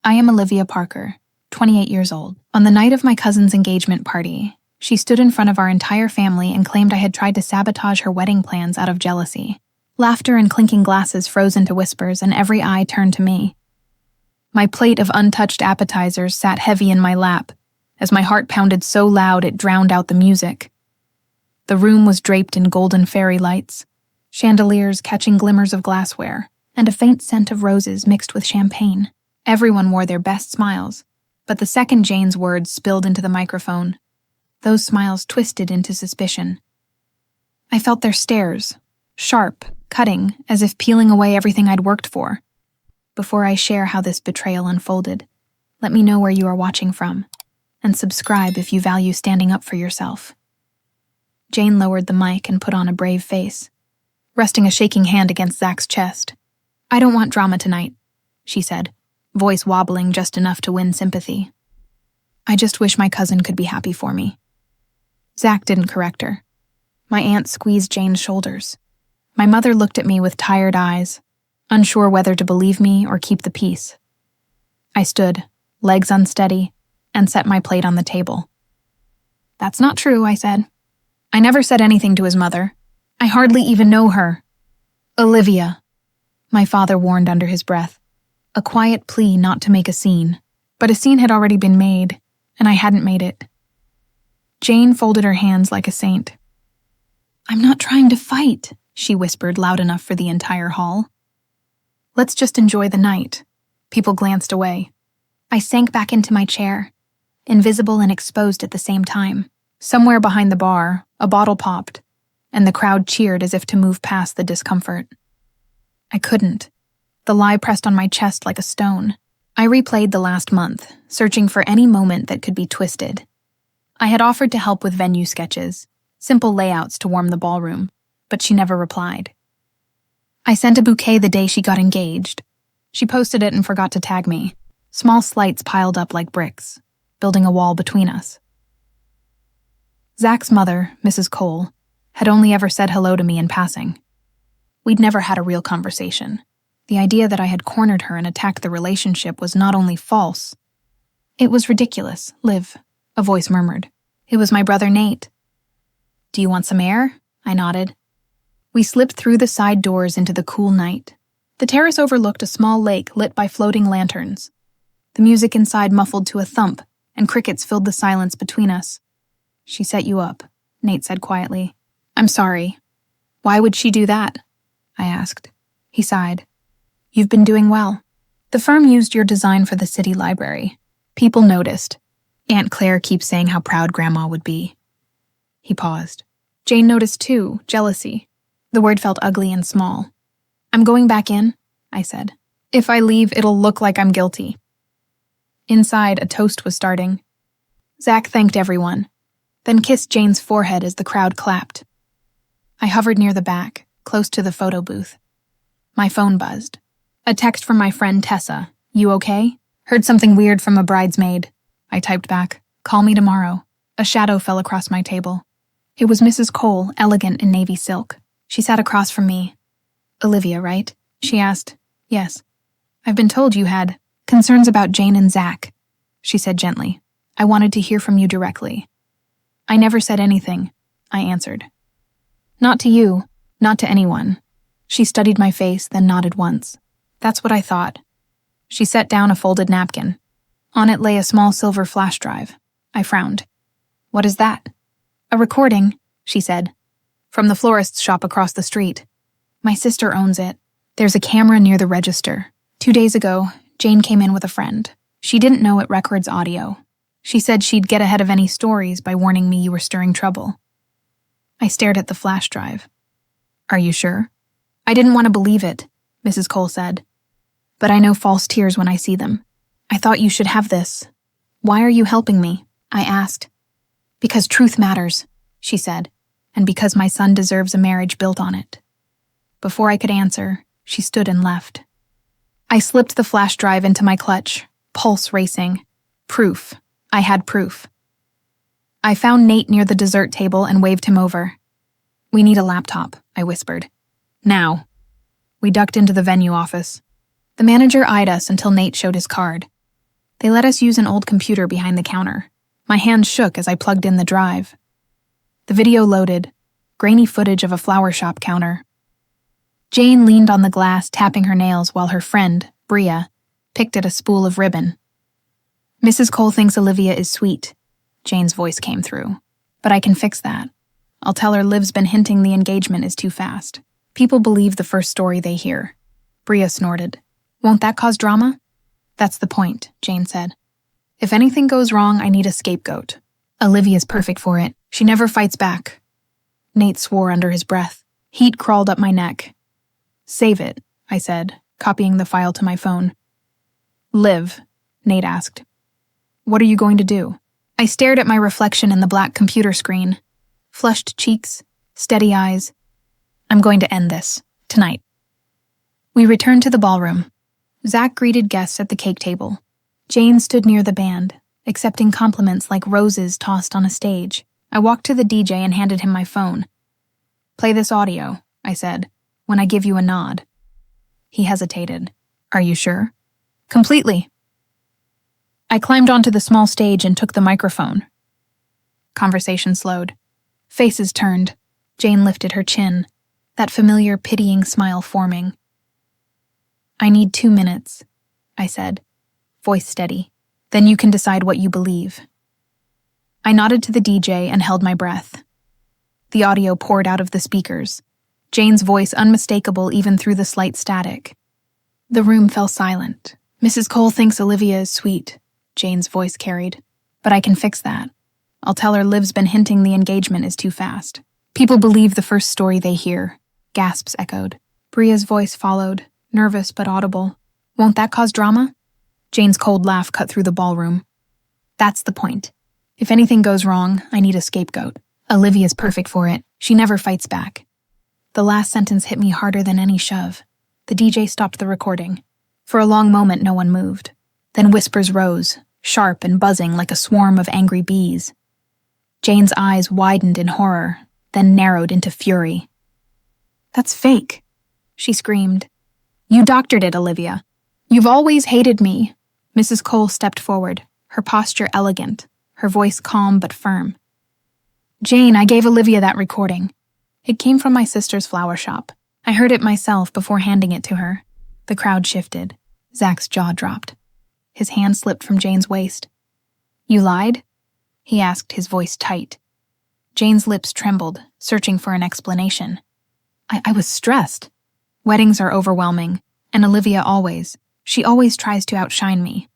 I am Olivia Parker, 28 years old. On the night of my cousin's engagement party, she stood in front of our entire family and claimed I had tried to sabotage her wedding plans out of jealousy. Laughter and clinking glasses froze into whispers, and every eye turned to me. My plate of untouched appetizers sat heavy in my lap, as my heart pounded so loud it drowned out the music. The room was draped in golden fairy lights, chandeliers catching glimmers of glassware, and a faint scent of roses mixed with champagne. Everyone wore their best smiles, but the second Jane's words spilled into the microphone, those smiles twisted into suspicion. I felt their stares, sharp, cutting, as if peeling away everything I'd worked for. Before I share how this betrayal unfolded, let me know where you are watching from, and subscribe if you value standing up for yourself. Jane lowered the mic and put on a brave face, resting a shaking hand against Zach's chest. I don't want drama tonight, she said, voice wobbling just enough to win sympathy. I just wish my cousin could be happy for me. Zach didn't correct her. My aunt squeezed Jane's shoulders. My mother looked at me with tired eyes, unsure whether to believe me or keep the peace. I stood, legs unsteady, and set my plate on the table. That's not true, I said. I never said anything to his mother. I hardly even know her. Olivia, my father warned under his breath, a quiet plea not to make a scene. But a scene had already been made, and I hadn't made it. Jane folded her hands like a saint. I'm not trying to fight, she whispered loud enough for the entire hall. Let's just enjoy the night. People glanced away. I sank back into my chair, invisible and exposed at the same time. Somewhere behind the bar, a bottle popped, and the crowd cheered as if to move past the discomfort. I couldn't. The lie pressed on my chest like a stone. I replayed the last month, searching for any moment that could be twisted. I had offered to help with venue sketches, simple layouts to warm the ballroom, but she never replied. I sent a bouquet the day she got engaged. She posted it and forgot to tag me. Small slights piled up like bricks, building a wall between us. Zach's mother, Mrs. Cole, had only ever said hello to me in passing. We'd never had a real conversation. The idea that I had cornered her and attacked the relationship was not only false. It was ridiculous, Liv, a voice murmured. It was my brother Nate. Do you want some air? I nodded. We slipped through the side doors into the cool night. The terrace overlooked a small lake lit by floating lanterns. The music inside muffled to a thump, and crickets filled the silence between us. She set you up, Nate said quietly. I'm sorry. Why would she do that? I asked. He sighed. You've been doing well. The firm used your design for the city library. People noticed. Aunt Claire keeps saying how proud Grandma would be. He paused. Jane noticed too, jealousy. The word felt ugly and small. I'm going back in, I said. If I leave, it'll look like I'm guilty. Inside, a toast was starting. Zach thanked everyone, then kissed Jane's forehead as the crowd clapped. I hovered near the back, close to the photo booth. My phone buzzed. A text from my friend Tessa. You okay? Heard something weird from a bridesmaid. I typed back. Call me tomorrow. A shadow fell across my table. It was Mrs. Cole, elegant in navy silk. She sat across from me. Olivia, right? She asked. Yes. I've been told you had concerns about Jane and Zach, she said gently. I wanted to hear from you directly. I never said anything, I answered. Not to you, not to anyone. She studied my face, then nodded once. That's what I thought. She set down a folded napkin. On it lay a small silver flash drive. I frowned. What is that? A recording, she said. From the florist's shop across the street. My sister owns it. There's a camera near the register. 2 days ago, Jane came in with a friend. She didn't know it records audio. She said she'd get ahead of any stories by warning me you were stirring trouble. I stared at the flash drive. Are you sure? I didn't want to believe it, Mrs. Cole said. But I know false tears when I see them. I thought you should have this. Why are you helping me? I asked. Because truth matters, she said, and because my son deserves a marriage built on it. Before I could answer, she stood and left. I slipped the flash drive into my clutch, pulse racing. Proof. I had proof. I found Nate near the dessert table and waved him over. We need a laptop, I whispered. Now. We ducked into the venue office. The manager eyed us until Nate showed his card. They let us use an old computer behind the counter. My hands shook as I plugged in the drive. The video loaded, grainy footage of a flower shop counter. Jane leaned on the glass, tapping her nails while her friend, Bria, picked at a spool of ribbon. "Mrs. Cole thinks Olivia is sweet," Jane's voice came through. "But I can fix that. I'll tell her Liv's been hinting the engagement is too fast. People believe the first story they hear." Bria snorted. "Won't that cause drama?" "That's the point," Jane said. "If anything goes wrong, I need a scapegoat. Olivia's perfect for it. She never fights back." Nate swore under his breath. Heat crawled up my neck. "Save it," I said, copying the file to my phone. "Liv," Nate asked. "What are you going to do?" I stared at my reflection in the black computer screen. Flushed cheeks, steady eyes. "I'm going to end this, tonight." We returned to the ballroom. Zach greeted guests at the cake table. Jane stood near the band, accepting compliments like roses tossed on a stage. I walked to the DJ and handed him my phone. "Play this audio," I said, "when I give you a nod." He hesitated. "Are you sure?" "Completely." I climbed onto the small stage and took the microphone. Conversation slowed. Faces turned. Jane lifted her chin, that familiar pitying smile forming. "I need 2 minutes," I said, voice steady. "Then you can decide what you believe." I nodded to the DJ and held my breath. The audio poured out of the speakers, Jane's voice unmistakable even through the slight static. The room fell silent. "Mrs. Cole thinks Olivia is sweet," Jane's voice carried. "But I can fix that. I'll tell her Liv's been hinting the engagement is too fast. People believe the first story they hear." Gasps echoed. Bria's voice followed, nervous but audible. "Won't that cause drama?" Jane's cold laugh cut through the ballroom. "That's the point. If anything goes wrong, I need a scapegoat. Olivia's perfect for it. She never fights back." The last sentence hit me harder than any shove. The DJ stopped the recording. For a long moment, no one moved. Then whispers rose, sharp and buzzing like a swarm of angry bees. Jane's eyes widened in horror, then narrowed into fury. "That's fake," she screamed. "You doctored it, Olivia. You've always hated me." Mrs. Cole stepped forward, her posture elegant, her voice calm but firm. "Jane, I gave Olivia that recording. It came from my sister's flower shop. I heard it myself before handing it to her." The crowd shifted. Zach's jaw dropped. His hand slipped from Jane's waist. "You lied?" he asked, his voice tight. Jane's lips trembled, searching for an explanation. I was stressed. Weddings are overwhelming, and Olivia she always tries to outshine me."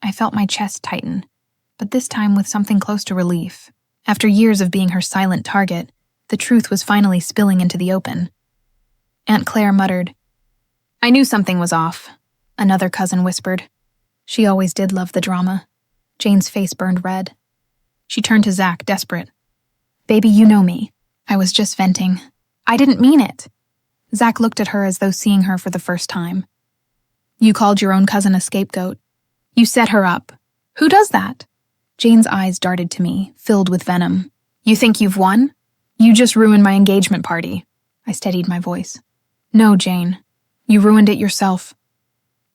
I felt my chest tighten, but this time with something close to relief. After years of being her silent target, the truth was finally spilling into the open. Aunt Claire muttered. "I knew something was off," another cousin whispered. She always did love the drama. Jane's face burned red. She turned to Zach, desperate. "Baby, you know me. I was just venting. I didn't mean it." Zach looked at her as though seeing her for the first time. "You called your own cousin a scapegoat. You set her up. Who does that?" Jane's eyes darted to me, filled with venom. "You think you've won? You just ruined my engagement party." I steadied my voice. "No, Jane. You ruined it yourself."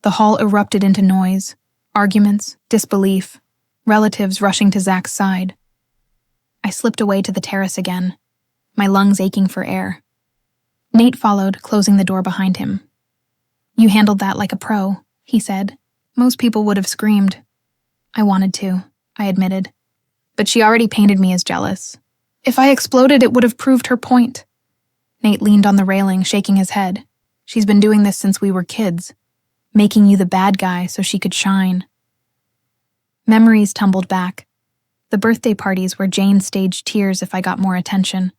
The hall erupted into noise, arguments, disbelief, relatives rushing to Zach's side. I slipped away to the terrace again, my lungs aching for air. Nate followed, closing the door behind him. "You handled that like a pro," he said. "Most people would have screamed." "I wanted to," I admitted. "But she already painted me as jealous. If I exploded, it would have proved her point." Nate leaned on the railing, shaking his head. "She's been doing this since we were kids, making you the bad guy so she could shine." Memories tumbled back. The birthday parties where Jane staged tears if I got more attention.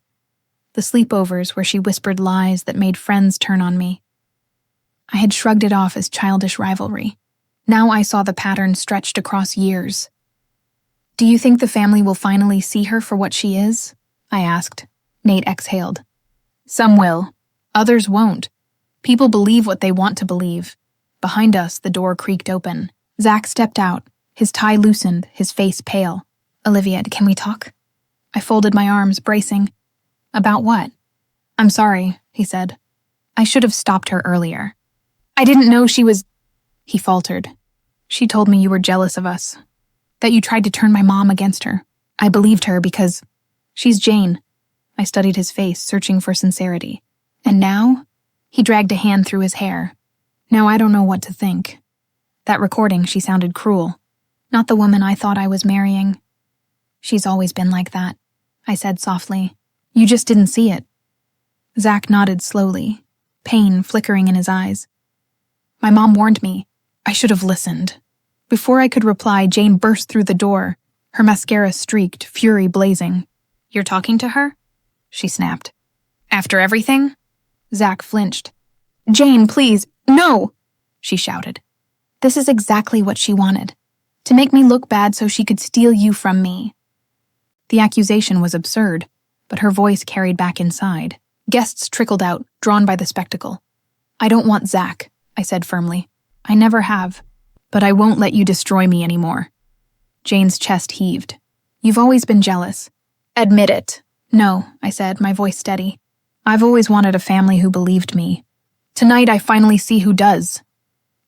The sleepovers where she whispered lies that made friends turn on me. I had shrugged it off as childish rivalry. Now I saw the pattern stretched across years. "Do you think the family will finally see her for what she is?" I asked. Nate exhaled. "Some will. Others won't. People believe what they want to believe." Behind us, the door creaked open. Zach stepped out, his tie loosened, his face pale. "Olivia, can we talk?" I folded my arms, bracing. "About what?" "I'm sorry," he said. "I should have stopped her earlier. I didn't know she was—" He faltered. She told me you were jealous of us, that you tried to turn my mom against her. I believed her because she's Jane. I studied his face, searching for sincerity. And now? He dragged a hand through his hair. Now I don't know what to think. That recording, she sounded cruel. Not the woman I thought I was marrying. She's always been like that, I said softly. You just didn't see it. Zach nodded slowly, pain flickering in his eyes. My mom warned me. I should have listened. Before I could reply, Jane burst through the door, her mascara streaked, fury blazing. You're talking to her? She snapped. After everything? Zach flinched. Jane, please, no! She shouted. This is exactly what she wanted. To make me look bad so she could steal you from me. The accusation was absurd, but her voice carried back inside. Guests trickled out, drawn by the spectacle. I don't want Zach, I said firmly. I never have. But I won't let you destroy me anymore. Jane's chest heaved. You've always been jealous. Admit it. No, I said, my voice steady. I've always wanted a family who believed me. Tonight I finally see who does.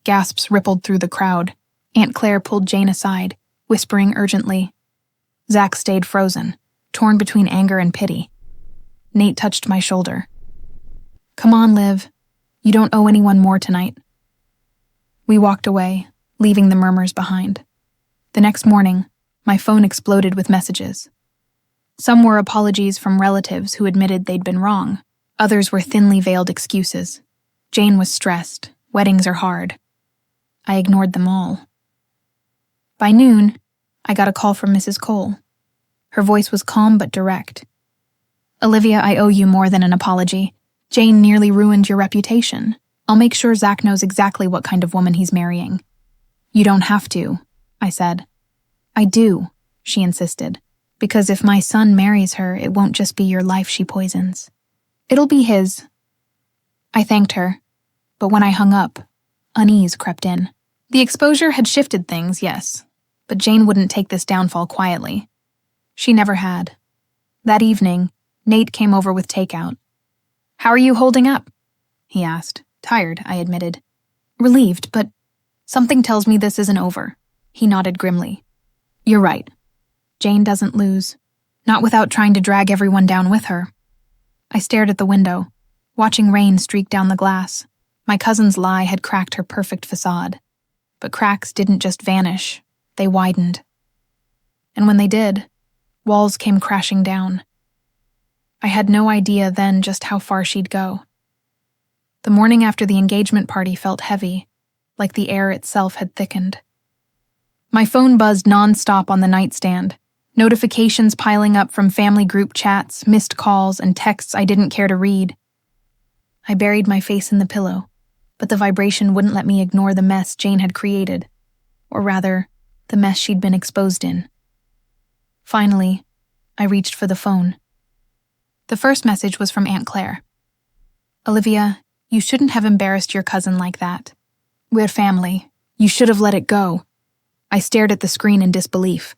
Gasps rippled through the crowd. Aunt Claire pulled Jane aside, whispering urgently. Zach stayed frozen, torn between anger and pity. Nate touched my shoulder. Come on, Liv. You don't owe anyone more tonight. We walked away, leaving the murmurs behind. The next morning, my phone exploded with messages. Some were apologies from relatives who admitted they'd been wrong. Others were thinly veiled excuses. Jane was stressed. Weddings are hard. I ignored them all. By noon, I got a call from Mrs. Cole. Her voice was calm but direct. Olivia, I owe you more than an apology. Jane nearly ruined your reputation. I'll make sure Zach knows exactly what kind of woman he's marrying. You don't have to, I said. I do, she insisted, because if my son marries her, it won't just be your life she poisons. It'll be his. I thanked her, but when I hung up, unease crept in. The exposure had shifted things, yes, but Jane wouldn't take this downfall quietly. She never had. That evening, Nate came over with takeout. How are you holding up? He asked. Tired, I admitted. Relieved, but something tells me this isn't over. He nodded grimly. You're right. Jane doesn't lose. Not without trying to drag everyone down with her. I stared at the window, watching rain streak down the glass. My cousin's lie had cracked her perfect facade. But cracks didn't just vanish, they widened. And when they did, walls came crashing down. I had no idea then just how far she'd go. The morning after the engagement party felt heavy, like the air itself had thickened. My phone buzzed non-stop on the nightstand, notifications piling up from family group chats, missed calls, and texts I didn't care to read. I buried my face in the pillow, but the vibration wouldn't let me ignore the mess Jane had created, or rather, the mess she'd been exposed in. Finally, I reached for the phone. The first message was from Aunt Claire. Olivia, you shouldn't have embarrassed your cousin like that. We're family. You should have let it go. I stared at the screen in disbelief.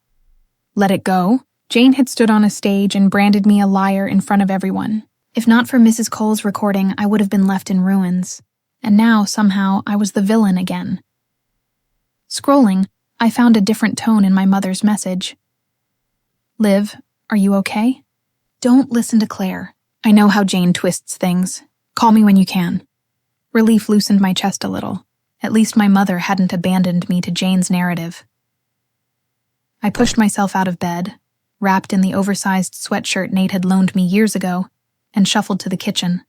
Let it go? Jane had stood on a stage and branded me a liar in front of everyone. If not for Mrs. Cole's recording, I would have been left in ruins. And now, somehow, I was the villain again. Scrolling, I found a different tone in my mother's message. Liv, are you okay? Don't listen to Claire. I know how Jane twists things. Call me when you can. Relief loosened my chest a little. At least my mother hadn't abandoned me to Jane's narrative. I pushed myself out of bed, wrapped in the oversized sweatshirt Nate had loaned me years ago, and shuffled to the kitchen.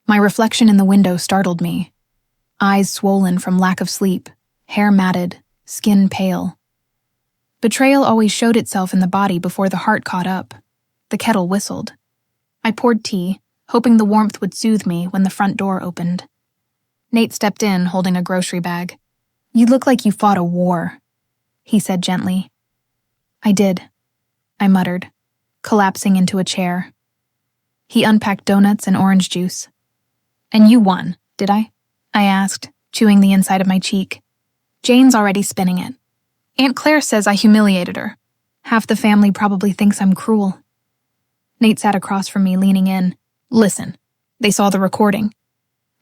My reflection in the window startled me. Eyes swollen from lack of sleep, hair matted, skin pale. Betrayal always showed itself in the body before the heart caught up. The kettle whistled. I poured tea, hoping the warmth would soothe me when the front door opened. Nate stepped in, holding a grocery bag. You look like you fought a war, he said gently. I did, I muttered, collapsing into a chair. He unpacked donuts and orange juice. And you won, did I? I asked, chewing the inside of my cheek. Jane's already spinning it. Aunt Claire says I humiliated her. Half the family probably thinks I'm cruel. Nate sat across from me, leaning in. Listen, they saw the recording.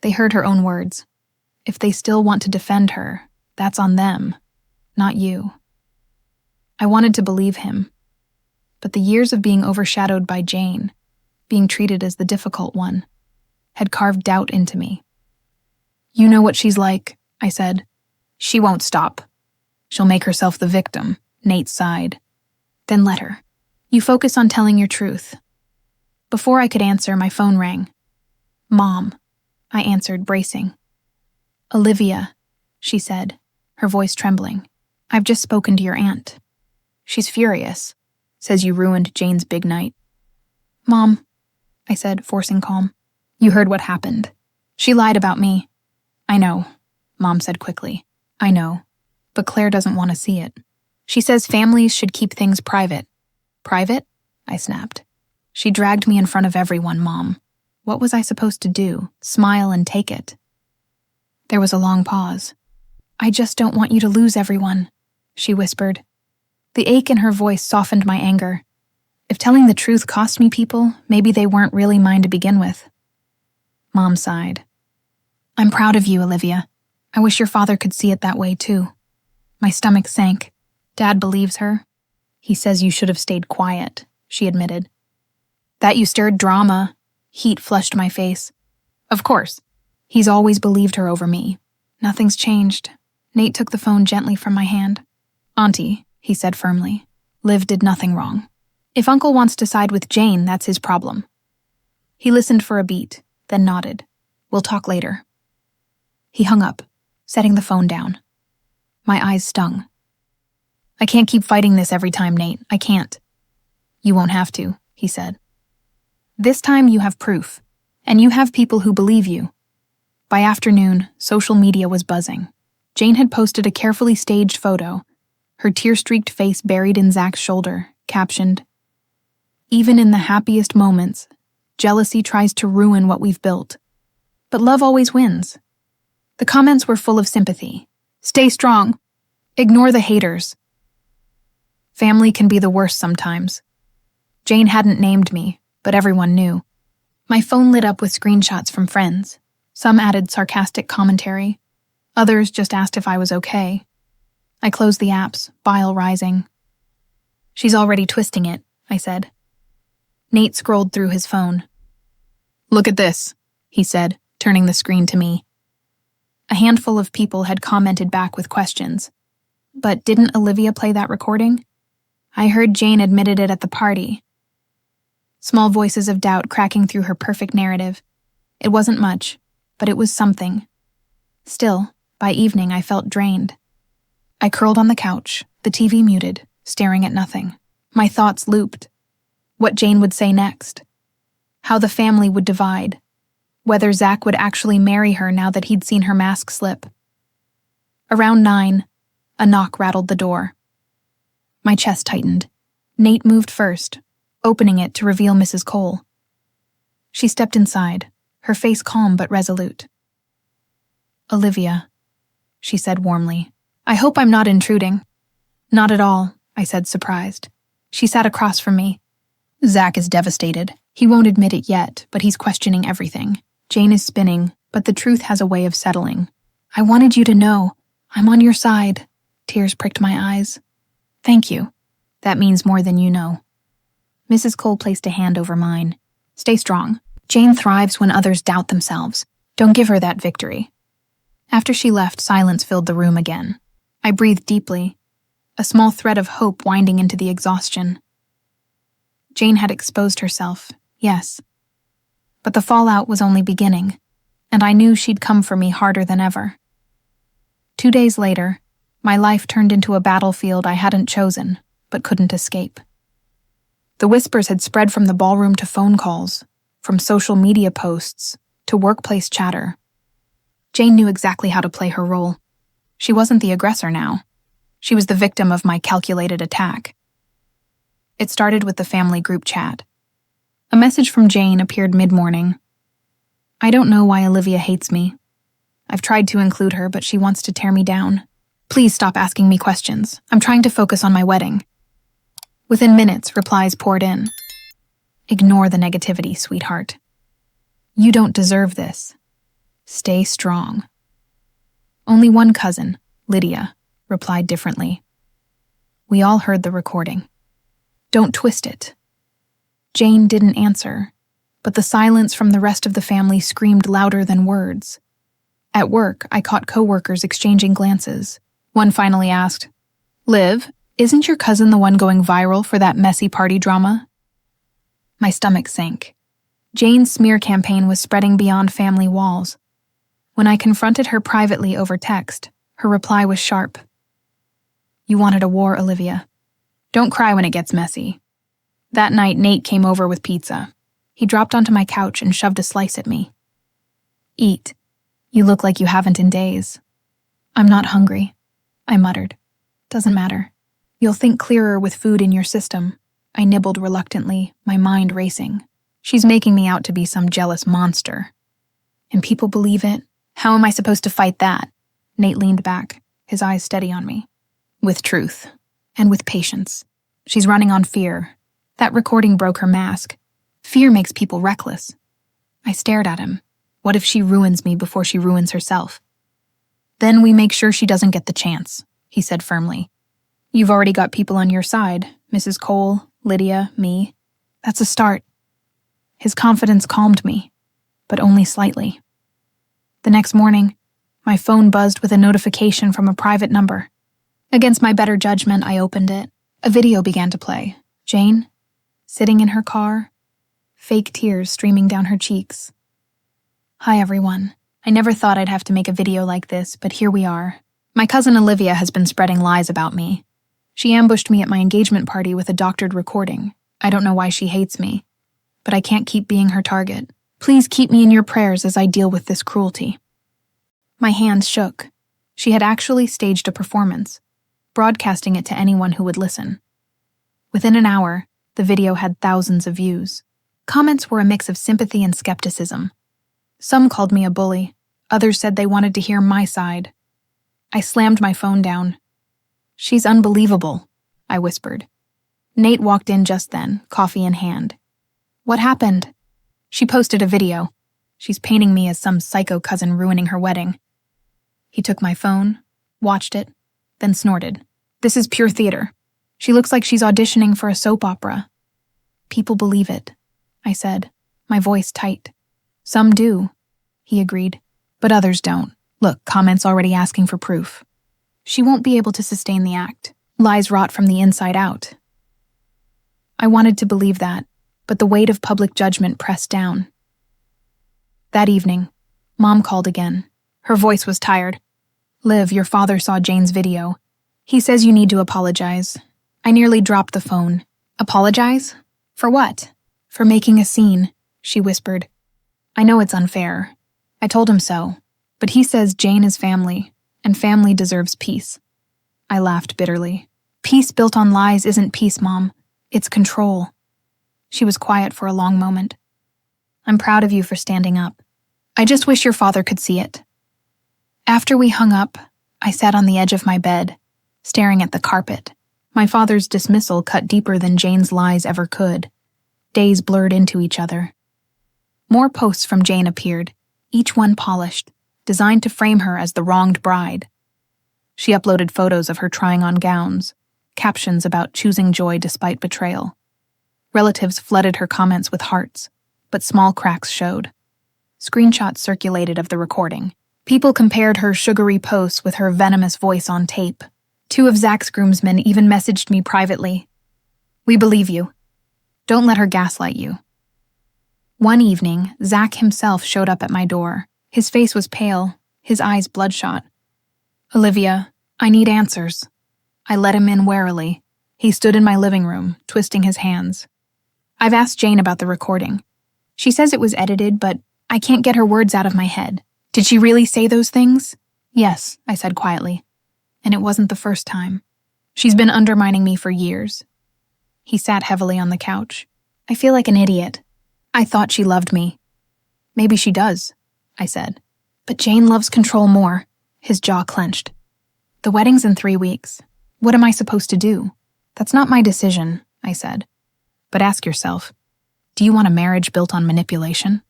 They heard her own words. If they still want to defend her, That's on them, not you. I wanted to believe him, but the years of being overshadowed by Jane, being treated as the difficult one, had carved doubt into me. You know what she's like, I said. She won't stop. She'll make herself the victim, Nate sighed. Then let her. You focus on telling your truth. Before I could answer, my phone rang. Mom, I answered, bracing. Olivia, she said, her voice trembling. I've just spoken to your aunt. She's furious. Says you ruined Jane's big night. Mom, I said, forcing calm. You heard what happened. She lied about me. I know, Mom said quickly. I know, but Claire doesn't want to see it. She says families should keep things private. Private? I snapped. She dragged me in front of everyone, Mom. What was I supposed to do? Smile and take it? There was a long pause. I just don't want you to lose everyone, she whispered. The ache in her voice softened my anger. If telling the truth cost me people, maybe they weren't really mine to begin with. Mom sighed. I'm proud of you, Olivia. I wish your father could see it that way, too. My stomach sank. Dad believes her. He says you should have stayed quiet, she admitted. That you stirred drama. Heat flushed my face. Of course. He's always believed her over me. Nothing's changed. Nate took the phone gently from my hand. Auntie, he said firmly, Liv did nothing wrong. If Uncle wants to side with Jane, that's his problem. He listened for a beat, then nodded. We'll talk later. He hung up, setting the phone down. My eyes stung. I can't keep fighting this every time, Nate. I can't. You won't have to, he said. This time you have proof, and you have people who believe you. By afternoon, social media was buzzing. Jane had posted a carefully staged photo, her tear-streaked face buried in Zach's shoulder, captioned, Even in the happiest moments, jealousy tries to ruin what we've built. But love always wins. The comments were full of sympathy. Stay strong. Ignore the haters. Family can be the worst sometimes. Jane hadn't named me, but everyone knew. My phone lit up with screenshots from friends. Some added sarcastic commentary. Others just asked if I was okay. I closed the apps, bile rising. She's already twisting it, I said. Nate scrolled through his phone. Look at this, he said, turning the screen to me. A handful of people had commented back with questions. But didn't Olivia play that recording? I heard Jane admitted it at the party. Small voices of doubt cracking through her perfect narrative. It wasn't much, but it was something. Still, by evening I felt drained. I curled on the couch, the TV muted, staring at nothing. My thoughts looped. What Jane would say next. How the family would divide. Whether Zach would actually marry her now that he'd seen her mask slip. Around 9, a knock rattled the door. My chest tightened. Nate moved first, opening it to reveal Mrs. Cole. She stepped inside, her face calm but resolute. Olivia, she said warmly. I hope I'm not intruding. Not at all, I said, surprised. She sat across from me. Zach is devastated. He won't admit it yet, but he's questioning everything. Jane is spinning, but the truth has a way of settling. I wanted you to know. I'm on your side. Tears pricked my eyes. Thank you. That means more than you know. Mrs. Cole placed a hand over mine. Stay strong. Jane thrives when others doubt themselves. Don't give her that victory. After she left, silence filled the room again. I breathed deeply, a small thread of hope winding into the exhaustion. Jane had exposed herself, yes. But the fallout was only beginning, and I knew she'd come for me harder than ever. 2 days later, my life turned into a battlefield I hadn't chosen, but couldn't escape. The whispers had spread from the ballroom to phone calls, from social media posts to workplace chatter. Jane knew exactly how to play her role. She wasn't the aggressor now. She was the victim of my calculated attack. It started with the family group chat. A message from Jane appeared mid-morning. I don't know why Olivia hates me. I've tried to include her, but she wants to tear me down. Please stop asking me questions. I'm trying to focus on my wedding. Within minutes, replies poured in. Ignore the negativity, sweetheart. You don't deserve this. Stay strong. Only one cousin, Lydia replied differently. We all heard the recording. Don't twist it. Jane didn't answer, but the silence from the rest of the family screamed louder than words. At work, I caught coworkers exchanging glances. One finally asked, Liv, isn't your cousin the one going viral for that messy party drama? My stomach sank. Jane's smear campaign was spreading beyond family walls. When I confronted her privately over text, her reply was sharp. You wanted a war, Olivia. Don't cry when it gets messy. That night, Nate came over with pizza. He dropped onto my couch and shoved a slice at me. Eat. You look like you haven't in days. I'm not hungry, I muttered. Doesn't matter. You'll think clearer with food in your system. I nibbled reluctantly, my mind racing. She's making me out to be some jealous monster. And people believe it? How am I supposed to fight that? Nate leaned back, his eyes steady on me. With truth. And with patience. She's running on fear. That recording broke her mask. Fear makes people reckless. I stared at him. What if she ruins me before she ruins herself? Then we make sure she doesn't get the chance, he said firmly. You've already got people on your side, Mrs. Cole, Lydia, me. That's a start. His confidence calmed me, but only slightly. The next morning, my phone buzzed with a notification from a private number. Against my better judgment, I opened it. A video began to play. Jane, sitting in her car, fake tears streaming down her cheeks. Hi, everyone. I never thought I'd have to make a video like this, but here we are. My cousin Olivia has been spreading lies about me. She ambushed me at my engagement party with a doctored recording. I don't know why she hates me, but I can't keep being her target. Please keep me in your prayers as I deal with this cruelty. My hands shook. She had actually staged a performance, broadcasting it to anyone who would listen. Within an hour, the video had thousands of views. Comments were a mix of sympathy and skepticism. Some called me a bully. Others said they wanted to hear my side. I slammed my phone down. She's unbelievable, I whispered. Nate walked in just then, coffee in hand. What happened? She posted a video. She's painting me as some psycho cousin ruining her wedding. He took my phone, watched it, then snorted. This is pure theater. She looks like she's auditioning for a soap opera. People believe it, I said, my voice tight. Some do, he agreed, but others don't. Look, comments already asking for proof. She won't be able to sustain the act. Lies rot from the inside out. I wanted to believe that, but the weight of public judgment pressed down. That evening, Mom called again. Her voice was tired. Liv, your father saw Jane's video. He says you need to apologize. I nearly dropped the phone. Apologize? For what? For making a scene, she whispered. I know it's unfair. I told him so, but he says Jane is family, and family deserves peace. I laughed bitterly. Peace built on lies isn't peace, Mom. It's control. She was quiet for a long moment. I'm proud of you for standing up. I just wish your father could see it. After we hung up, I sat on the edge of my bed, staring at the carpet. My father's dismissal cut deeper than Jane's lies ever could. Days blurred into each other. More posts from Jane appeared, each one polished, designed to frame her as the wronged bride. She uploaded photos of her trying on gowns, captions about choosing joy despite betrayal. Relatives flooded her comments with hearts, but small cracks showed. Screenshots circulated of the recording. People compared her sugary posts with her venomous voice on tape. 2 of Zach's groomsmen even messaged me privately. We believe you. Don't let her gaslight you. One evening, Zach himself showed up at my door. His face was pale, his eyes bloodshot. Olivia, I need answers. I let him in warily. He stood in my living room, twisting his hands. I've asked Jane about the recording. She says it was edited, but I can't get her words out of my head. Did she really say those things? Yes, I said quietly. And it wasn't the first time. She's been undermining me for years. He sat heavily on the couch. I feel like an idiot. I thought she loved me. Maybe she does, I said. But Jane loves control more. His jaw clenched. The wedding's in 3 weeks. What am I supposed to do? That's not my decision, I said. But ask yourself, do you want a marriage built on manipulation?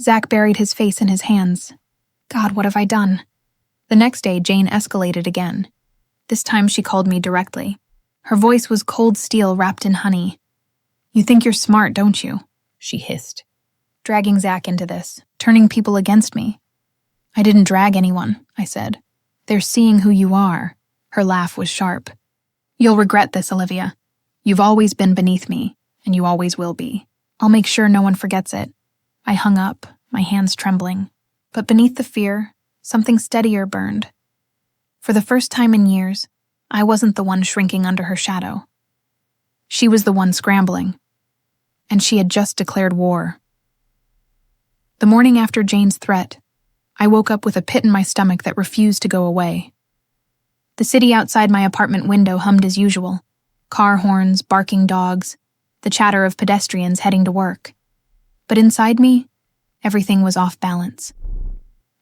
Zach buried his face in his hands. God, what have I done? The next day, Jane escalated again. This time she called me directly. Her voice was cold steel wrapped in honey. "You think you're smart, don't you?" she hissed. "Dragging Zach into this, turning people against me." "I didn't drag anyone," I said. "They're seeing who you are." Her laugh was sharp. "You'll regret this, Olivia. You've always been beneath me, and you always will be. I'll make sure no one forgets it." I hung up, my hands trembling. But beneath the fear, something steadier burned. For the first time in years, I wasn't the one shrinking under her shadow. She was the one scrambling. And she had just declared war. The morning after Jane's threat, I woke up with a pit in my stomach that refused to go away. The city outside my apartment window hummed as usual. Car horns, barking dogs, the chatter of pedestrians heading to work. But inside me, everything was off balance.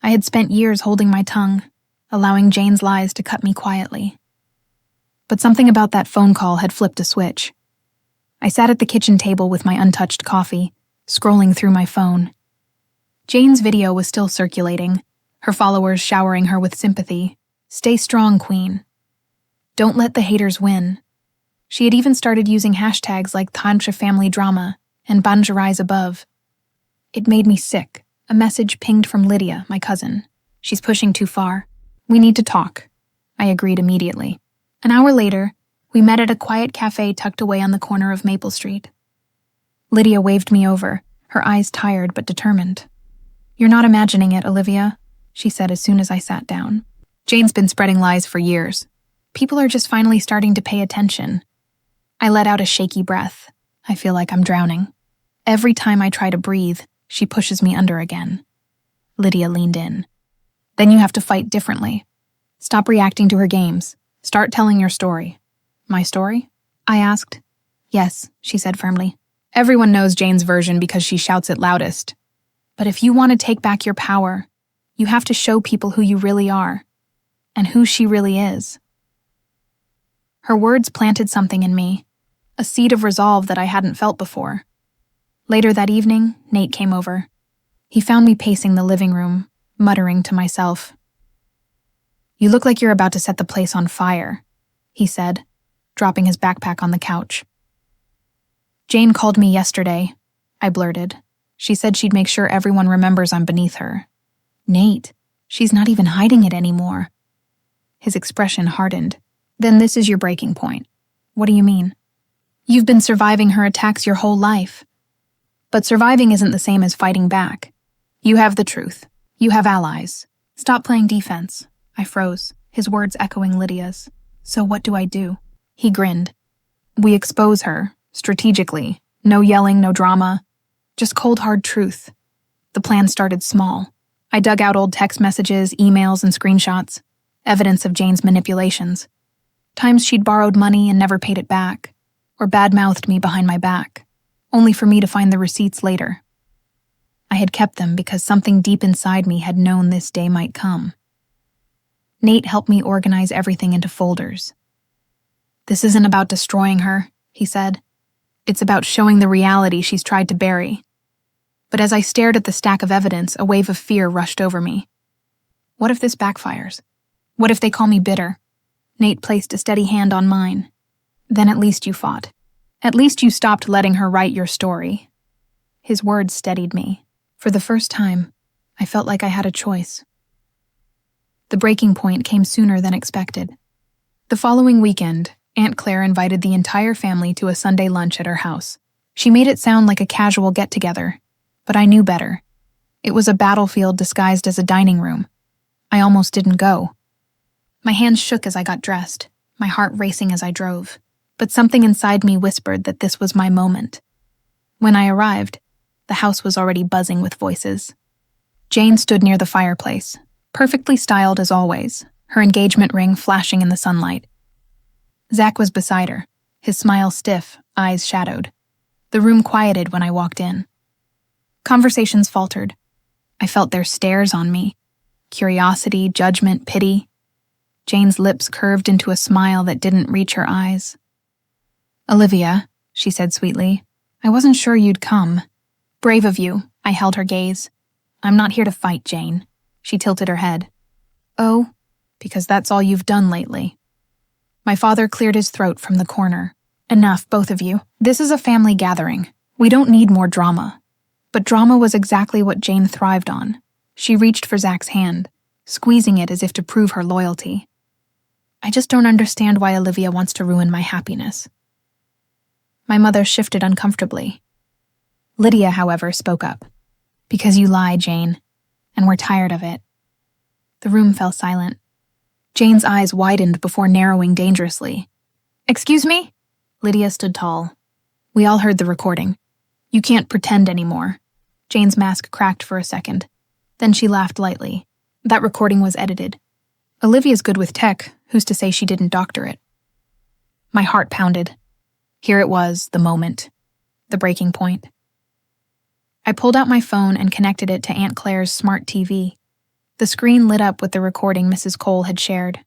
I had spent years holding my tongue, allowing Jane's lies to cut me quietly. But something about that phone call had flipped a switch. I sat at the kitchen table with my untouched coffee, scrolling through my phone. Jane's video was still circulating, her followers showering her with sympathy. "Stay strong, Queen. Don't let the haters win." She had even started using hashtags like Tantra Family Drama and Banjarais Above. It made me sick. A message pinged from Lydia, my cousin. "She's pushing too far. We need to talk." I agreed immediately. An hour later, we met at a quiet cafe tucked away on the corner of Maple Street. Lydia waved me over, her eyes tired but determined. "You're not imagining it, Olivia," she said as soon as I sat down. "Jane's been spreading lies for years. People are just finally starting to pay attention." I let out a shaky breath. I feel like I'm drowning. Every time I try to breathe, she pushes me under again. Lydia leaned in. "Then you have to fight differently. Stop reacting to her games. Start telling your story." "My story?" I asked. "Yes," she said firmly. "Everyone knows Jane's version because she shouts it loudest. But if you want to take back your power, you have to show people who you really are, and who she really is." Her words planted something in me, a seed of resolve that I hadn't felt before. Later that evening, Nate came over. He found me pacing the living room, muttering to myself. "You look like you're about to set the place on fire," he said, dropping his backpack on the couch. "Jane called me yesterday," I blurted. "She said she'd make sure everyone remembers I'm beneath her." "Nate, she's not even hiding it anymore." His expression hardened. "Then this is your breaking point." "What do you mean?" "You've been surviving her attacks your whole life. But surviving isn't the same as fighting back. You have the truth. You have allies. Stop playing defense." I froze, his words echoing Lydia's. "So what do I do?" He grinned. "We expose her, strategically. No yelling, no drama. Just cold hard truth." The plan started small. I dug out old text messages, emails, and screenshots, evidence of Jane's manipulations. Times she'd borrowed money and never paid it back, or bad-mouthed me behind my back, only for me to find the receipts later. I had kept them because something deep inside me had known this day might come. Nate helped me organize everything into folders. "This isn't about destroying her," he said. "It's about showing the reality she's tried to bury." But as I stared at the stack of evidence, a wave of fear rushed over me. What if this backfires? What if they call me bitter? Nate placed a steady hand on mine. "Then at least you fought. At least you stopped letting her write your story." His words steadied me. For the first time, I felt like I had a choice. The breaking point came sooner than expected. The following weekend, Aunt Claire invited the entire family to a Sunday lunch at her house. She made it sound like a casual get-together, but I knew better. It was a battlefield disguised as a dining room. I almost didn't go. My hands shook as I got dressed, my heart racing as I drove, but something inside me whispered that this was my moment. When I arrived, the house was already buzzing with voices. Jane stood near the fireplace, perfectly styled as always, her engagement ring flashing in the sunlight. Zach was beside her, his smile stiff, eyes shadowed. The room quieted when I walked in. Conversations faltered. I felt their stares on me. Curiosity, judgment, pity. Jane's lips curved into a smile that didn't reach her eyes. "Olivia," she said sweetly, "I wasn't sure you'd come." "Brave of you," I held her gaze. "I'm not here to fight, Jane." She tilted her head. Oh, because that's all you've done lately. My father cleared his throat from the corner. Enough, both of you. This is a family gathering. We don't need more drama. But drama was exactly what Jane thrived on. She reached for Zach's hand, squeezing it as if to prove her loyalty. I just don't understand why Olivia wants to ruin my happiness. My mother shifted uncomfortably. Lydia, however, spoke up. Because you lie, Jane, and we're tired of it. The room fell silent. Jane's eyes widened before narrowing dangerously. Excuse me? Lydia stood tall. We all heard the recording. You can't pretend anymore. Jane's mask cracked for a second. Then she laughed lightly. That recording was edited. Olivia's good with tech. Who's to say she didn't doctor it? My heart pounded. Here it was, the moment. The breaking point. I pulled out my phone and connected it to Aunt Claire's smart TV. The screen lit up with the recording Mrs. Cole had shared.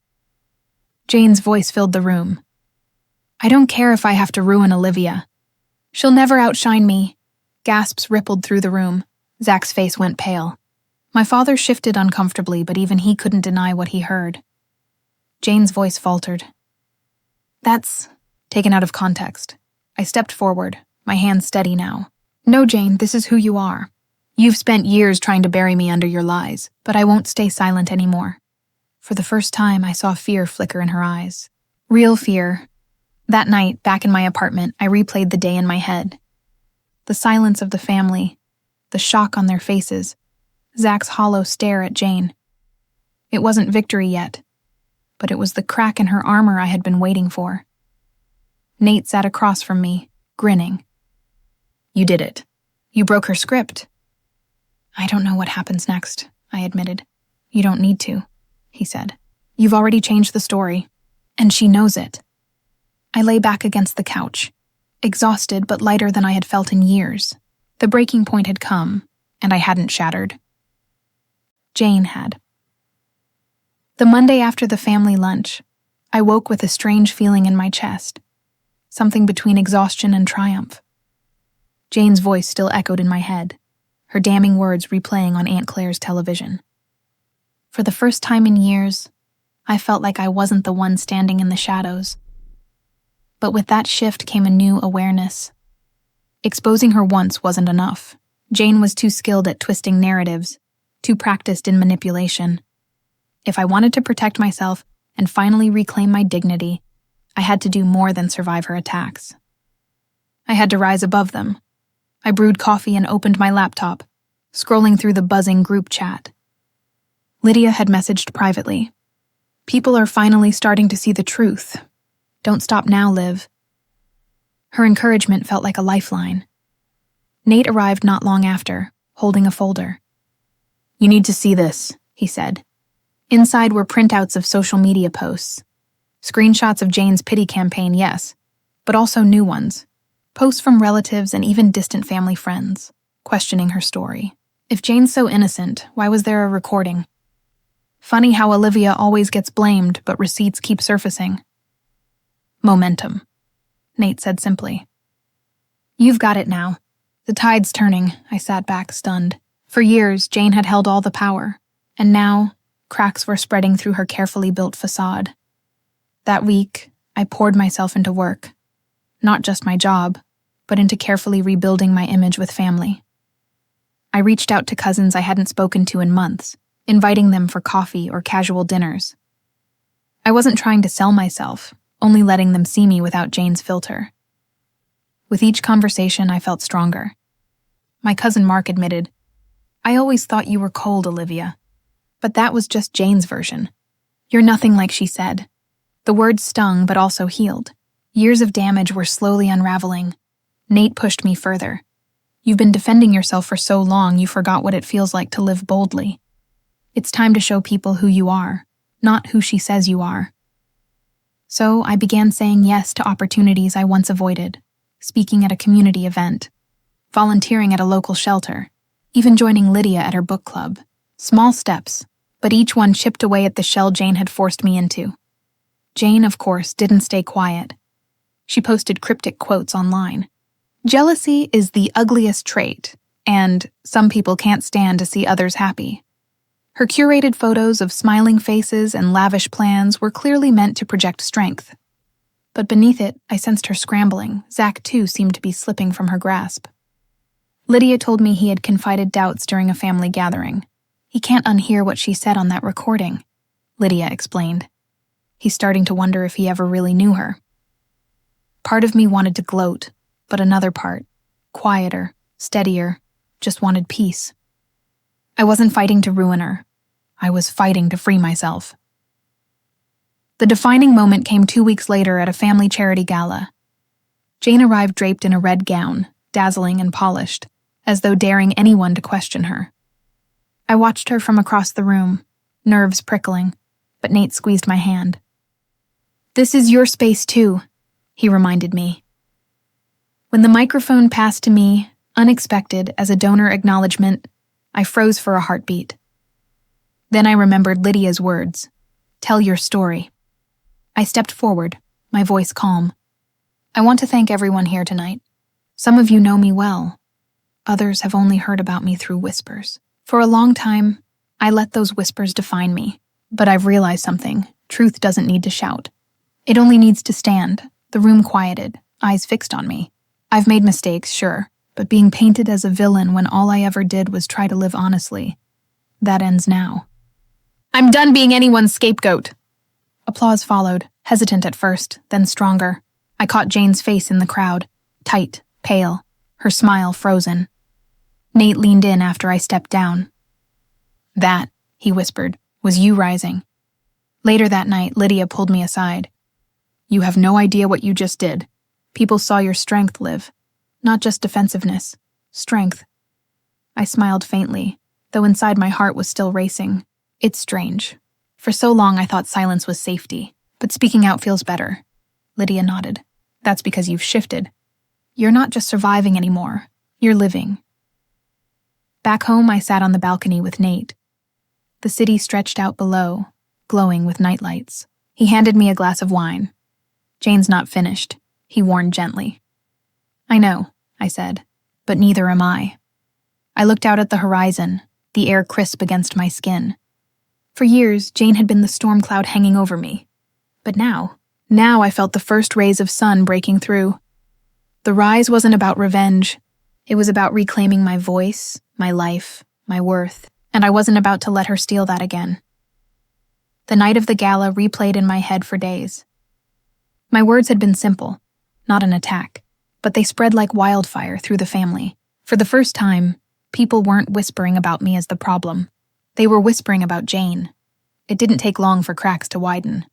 Jane's voice filled the room. I don't care if I have to ruin Olivia. She'll never outshine me. Gasps rippled through the room. Zach's face went pale. My father shifted uncomfortably, but even he couldn't deny what he heard. Jane's voice faltered. That's taken out of context. I stepped forward, my hands steady now. No, Jane, this is who you are. You've spent years trying to bury me under your lies, but I won't stay silent anymore. For the first time, I saw fear flicker in her eyes. Real fear. That night, back in my apartment, I replayed the day in my head. The silence of the family, the shock on their faces, Zach's hollow stare at Jane. It wasn't victory yet, but it was the crack in her armor I had been waiting for. Nate sat across from me, grinning. You did it. You broke her script. I don't know what happens next, I admitted. You don't need to, he said. You've already changed the story, and she knows it. I lay back against the couch, exhausted but lighter than I had felt in years. The breaking point had come, and I hadn't shattered. Jane had. The Monday after the family lunch, I woke with a strange feeling in my chest, something between exhaustion and triumph. Jane's voice still echoed in my head, her damning words replaying on Aunt Claire's television. For the first time in years, I felt like I wasn't the one standing in the shadows. But with that shift came a new awareness. Exposing her once wasn't enough. Jane was too skilled at twisting narratives, too practiced in manipulation. If I wanted to protect myself and finally reclaim my dignity, I had to do more than survive her attacks. I had to rise above them. I brewed coffee and opened my laptop, scrolling through the buzzing group chat. Lydia had messaged privately. People are finally starting to see the truth. Don't stop now, Liv. Her encouragement felt like a lifeline. Nate arrived not long after, holding a folder. You need to see this, he said. Inside were printouts of social media posts. Screenshots of Jane's pity campaign, yes, but also new ones. Posts from relatives and even distant family friends, questioning her story. If Jane's so innocent, why was there a recording? Funny how Olivia always gets blamed, but receipts keep surfacing. Momentum, Nate said simply. You've got it now. The tide's turning, I sat back, stunned. For years, Jane had held all the power, and now, cracks were spreading through her carefully built facade. That week, I poured myself into work. Not just my job, but into carefully rebuilding my image with family. I reached out to cousins I hadn't spoken to in months, inviting them for coffee or casual dinners. I wasn't trying to sell myself, only letting them see me without Jane's filter. With each conversation, I felt stronger. My cousin Mark admitted, I always thought you were cold, Olivia. But that was just Jane's version. You're nothing like she said. The words stung, but also healed. Years of damage were slowly unraveling. Nate pushed me further. You've been defending yourself for so long you forgot what it feels like to live boldly. It's time to show people who you are, not who she says you are. So I began saying yes to opportunities I once avoided, speaking at a community event, volunteering at a local shelter, even joining Lydia at her book club. Small steps, but each one chipped away at the shell Jane had forced me into. Jane, of course, didn't stay quiet. She posted cryptic quotes online. Jealousy is the ugliest trait, and some people can't stand to see others happy. Her curated photos of smiling faces and lavish plans were clearly meant to project strength. But beneath it, I sensed her scrambling. Zach, too, seemed to be slipping from her grasp. Lydia told me he had confided doubts during a family gathering. He can't unhear what she said on that recording, Lydia explained. He's starting to wonder if he ever really knew her. Part of me wanted to gloat, but another part, quieter, steadier, just wanted peace. I wasn't fighting to ruin her. I was fighting to free myself. The defining moment came 2 weeks later at a family charity gala. Jane arrived draped in a red gown, dazzling and polished, as though daring anyone to question her. I watched her from across the room, nerves prickling, but Nate squeezed my hand. "This is your space too," he reminded me. When the microphone passed to me, unexpected as a donor acknowledgement, I froze for a heartbeat. Then I remembered Lydia's words, "Tell your story." I stepped forward, my voice calm. "I want to thank everyone here tonight. Some of you know me well. Others have only heard about me through whispers. For a long time, I let those whispers define me. But I've realized something. Truth doesn't need to shout. It only needs to stand, the room quieted, eyes fixed on me. I've made mistakes, sure, but being painted as a villain when all I ever did was try to live honestly, that ends now. I'm done being anyone's scapegoat." Applause followed, hesitant at first, then stronger. I caught Jane's face in the crowd, tight, pale, her smile frozen. Nate leaned in after I stepped down. "That," he whispered, "was you rising." Later that night, Lydia pulled me aside. "You have no idea what you just did. People saw your strength, Liv. Not just defensiveness, strength." I smiled faintly, though inside my heart was still racing. It's strange. For so long I thought silence was safety, but speaking out feels better. Lydia nodded. "That's because you've shifted. You're not just surviving anymore. You're living." Back home, I sat on the balcony with Nate. The city stretched out below, glowing with nightlights. He handed me a glass of wine. "Jane's not finished," he warned gently. "I know," I said, "but neither am I." I looked out at the horizon, the air crisp against my skin. For years, Jane had been the storm cloud hanging over me. But now I felt the first rays of sun breaking through. The rise wasn't about revenge. It was about reclaiming my voice, my life, my worth, and I wasn't about to let her steal that again. The night of the gala replayed in my head for days. My words had been simple, not an attack, but they spread like wildfire through the family. For the first time, people weren't whispering about me as the problem. They were whispering about Jane. It didn't take long for cracks to widen.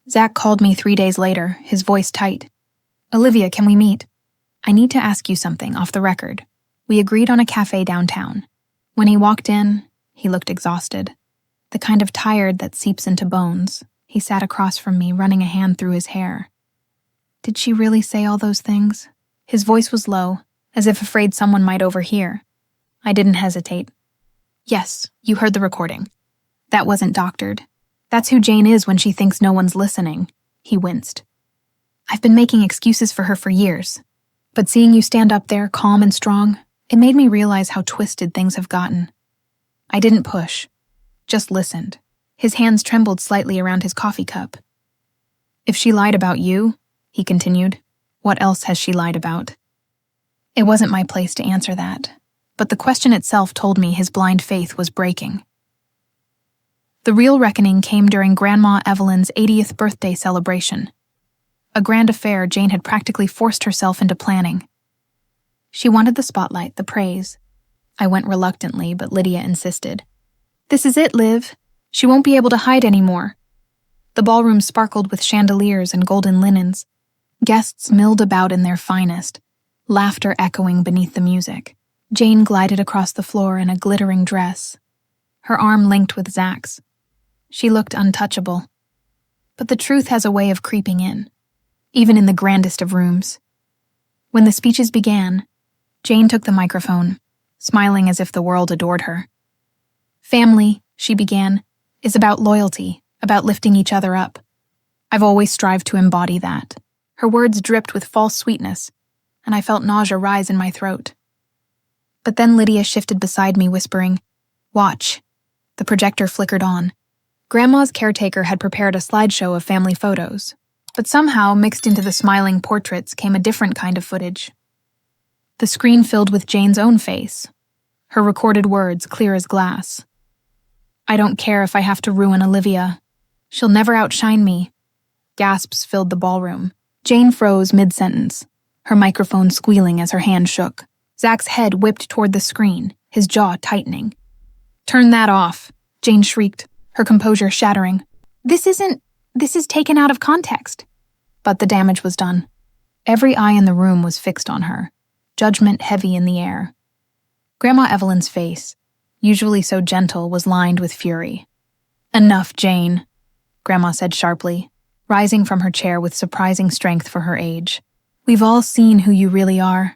Zach called me 3 days later, his voice tight. "Olivia, can we meet? I need to ask you something off the record." We agreed on a cafe downtown. When he walked in, he looked exhausted. The kind of tired that seeps into bones. He sat across from me, running a hand through his hair. Did she really say all those things? His voice was low, as if afraid someone might overhear. I didn't hesitate. "Yes, you heard the recording. That wasn't doctored. That's who Jane is when she thinks no one's listening," he winced. "I've been making excuses for her for years. But seeing you stand up there, calm and strong, it made me realize how twisted things have gotten." I didn't push, just listened. His hands trembled slightly around his coffee cup. "If she lied about you," he continued, "what else has she lied about?" It wasn't my place to answer that, but the question itself told me his blind faith was breaking. The real reckoning came during Grandma Evelyn's 80th birthday celebration. A grand affair Jane had practically forced herself into planning. She wanted the spotlight, the praise. I went reluctantly, but Lydia insisted. "This is it, Liv. She won't be able to hide anymore." The ballroom sparkled with chandeliers and golden linens. Guests milled about in their finest, laughter echoing beneath the music. Jane glided across the floor in a glittering dress, her arm linked with Zach's. She looked untouchable. But the truth has a way of creeping in, even in the grandest of rooms. When the speeches began, Jane took the microphone, smiling as if the world adored her. "Family," she began, "is about loyalty, about lifting each other up. I've always strived to embody that." Her words dripped with false sweetness, and I felt nausea rise in my throat. But then Lydia shifted beside me, whispering, "Watch. The projector flickered on. Grandma's caretaker had prepared a slideshow of family photos, but somehow mixed into the smiling portraits came a different kind of footage. The screen filled with Jane's own face, her recorded words clear as glass. "I don't care if I have to ruin Olivia. She'll never outshine me." Gasps filled the ballroom. Jane froze mid-sentence, her microphone squealing as her hand shook. Zach's head whipped toward the screen, his jaw tightening. "Turn that off," Jane shrieked, her composure shattering. This is taken out of context." But the damage was done. Every eye in the room was fixed on her, judgment heavy in the air. Grandma Evelyn's face, usually so gentle, was lined with fury. "Enough, Jane," Grandma said sharply, rising from her chair with surprising strength for her age. "We've all seen who you really are."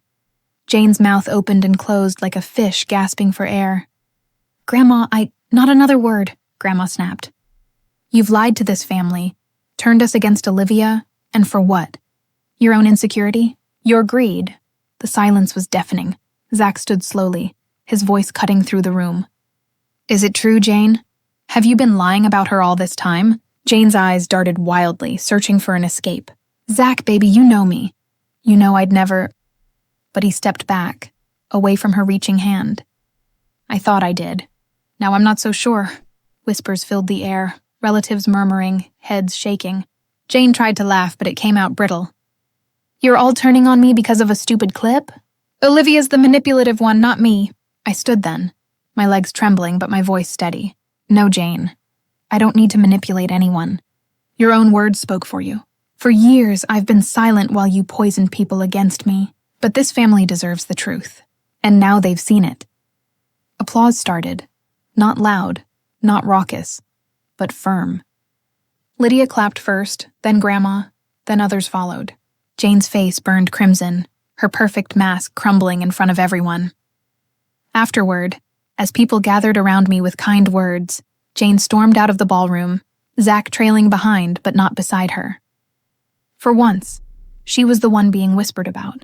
Jane's mouth opened and closed like a fish gasping for air. "Grandma, not another word," Grandma snapped. "You've lied to this family, turned us against Olivia, and for what? Your own insecurity? Your greed?" The silence was deafening. Zach stood slowly, his voice cutting through the room. "Is it true, Jane? Have you been lying about her all this time?" Jane's eyes darted wildly, searching for an escape. "Zach, baby, you know me. You know I'd never—" But he stepped back, away from her reaching hand. "I thought I did. Now I'm not so sure." Whispers filled the air, relatives murmuring, heads shaking. Jane tried to laugh, but it came out brittle. "You're all turning on me because of a stupid clip? Olivia's the manipulative one, not me." I stood then, my legs trembling but my voice steady. "No, Jane. I don't need to manipulate anyone. Your own words spoke for you. For years, I've been silent while you poisoned people against me. But this family deserves the truth. And now they've seen it." Applause started. Not loud, not raucous, but firm. Lydia clapped first, then Grandma, then others followed. Jane's face burned crimson, her perfect mask crumbling in front of everyone. Afterward, as people gathered around me with kind words, Jane stormed out of the ballroom, Zach trailing behind but not beside her. For once, she was the one being whispered about.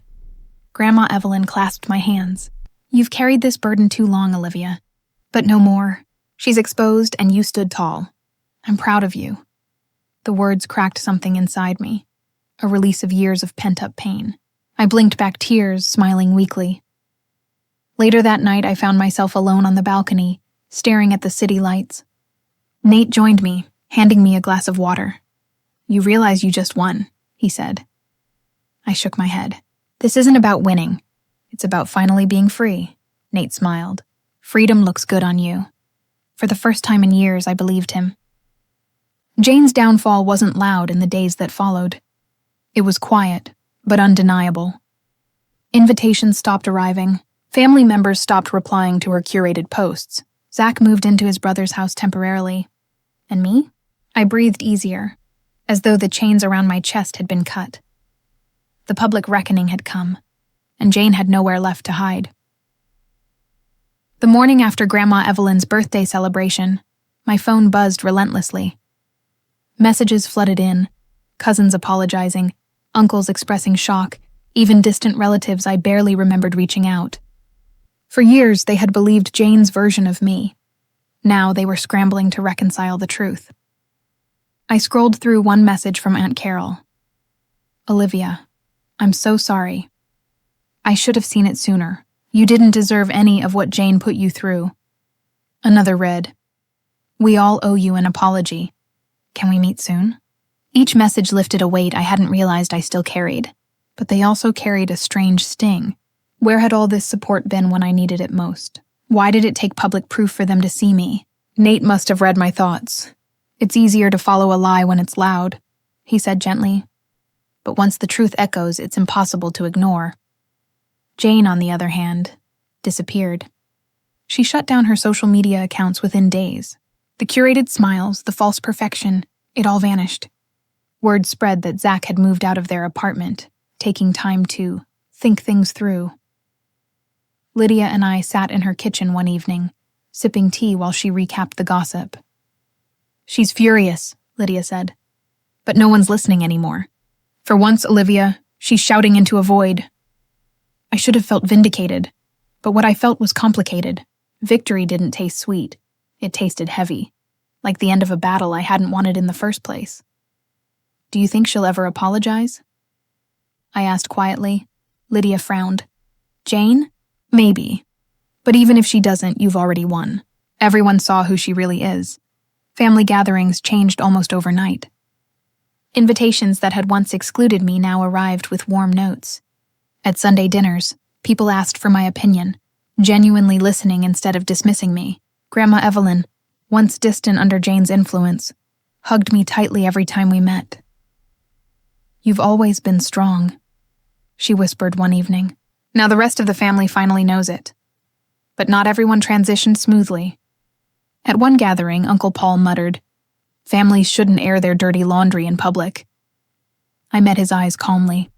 Grandma Evelyn clasped my hands. "You've carried this burden too long, Olivia. But no more. She's exposed and you stood tall. I'm proud of you." The words cracked something inside me, a release of years of pent-up pain. I blinked back tears, smiling weakly. Later that night, I found myself alone on the balcony, staring at the city lights. Nate joined me, handing me a glass of water. "You realize you just won," he said. I shook my head. "This isn't about winning. It's about finally being free," Nate smiled. "Freedom looks good on you." For the first time in years, I believed him. Jane's downfall wasn't loud in the days that followed. It was quiet, but undeniable. Invitations stopped arriving. Family members stopped replying to her curated posts. Zach moved into his brother's house temporarily. And me? I breathed easier, as though the chains around my chest had been cut. The public reckoning had come, and Jane had nowhere left to hide. The morning after Grandma Evelyn's birthday celebration, my phone buzzed relentlessly. Messages flooded in, cousins apologizing, uncles expressing shock, even distant relatives I barely remembered reaching out. For years, they had believed Jane's version of me. Now they were scrambling to reconcile the truth. I scrolled through one message from Aunt Carol. "Olivia, I'm so sorry. I should have seen it sooner. You didn't deserve any of what Jane put you through." Another read, "We all owe you an apology. Can we meet soon?" Each message lifted a weight I hadn't realized I still carried, but they also carried a strange sting. Where had all this support been when I needed it most? Why did it take public proof for them to see me? Nate must have read my thoughts. "It's easier to follow a lie when it's loud," he said gently. "But once the truth echoes, it's impossible to ignore." Jane, on the other hand, disappeared. She shut down her social media accounts within days. The curated smiles, the false perfection, it all vanished. Word spread that Zach had moved out of their apartment, taking time to think things through. Lydia and I sat in her kitchen one evening, sipping tea while she recapped the gossip. "She's furious," Lydia said. "But no one's listening anymore. For once, Olivia, she's shouting into a void." I should have felt vindicated, but what I felt was complicated. Victory didn't taste sweet. It tasted heavy, like the end of a battle I hadn't wanted in the first place. "Do you think she'll ever apologize?" I asked quietly. Lydia frowned. "Jane? Maybe. But even if she doesn't, you've already won. Everyone saw who she really is. Family gatherings changed almost overnight. Invitations that had once excluded me now arrived with warm notes. At Sunday dinners, people asked for my opinion, genuinely listening instead of dismissing me. Grandma Evelyn, once distant under Jane's influence, hugged me tightly every time we met. "You've always been strong," she whispered one evening. Now the rest of the family finally knows it. But not everyone transitioned smoothly. At one gathering, Uncle Paul muttered, "Families shouldn't air their dirty laundry in public." I met his eyes calmly.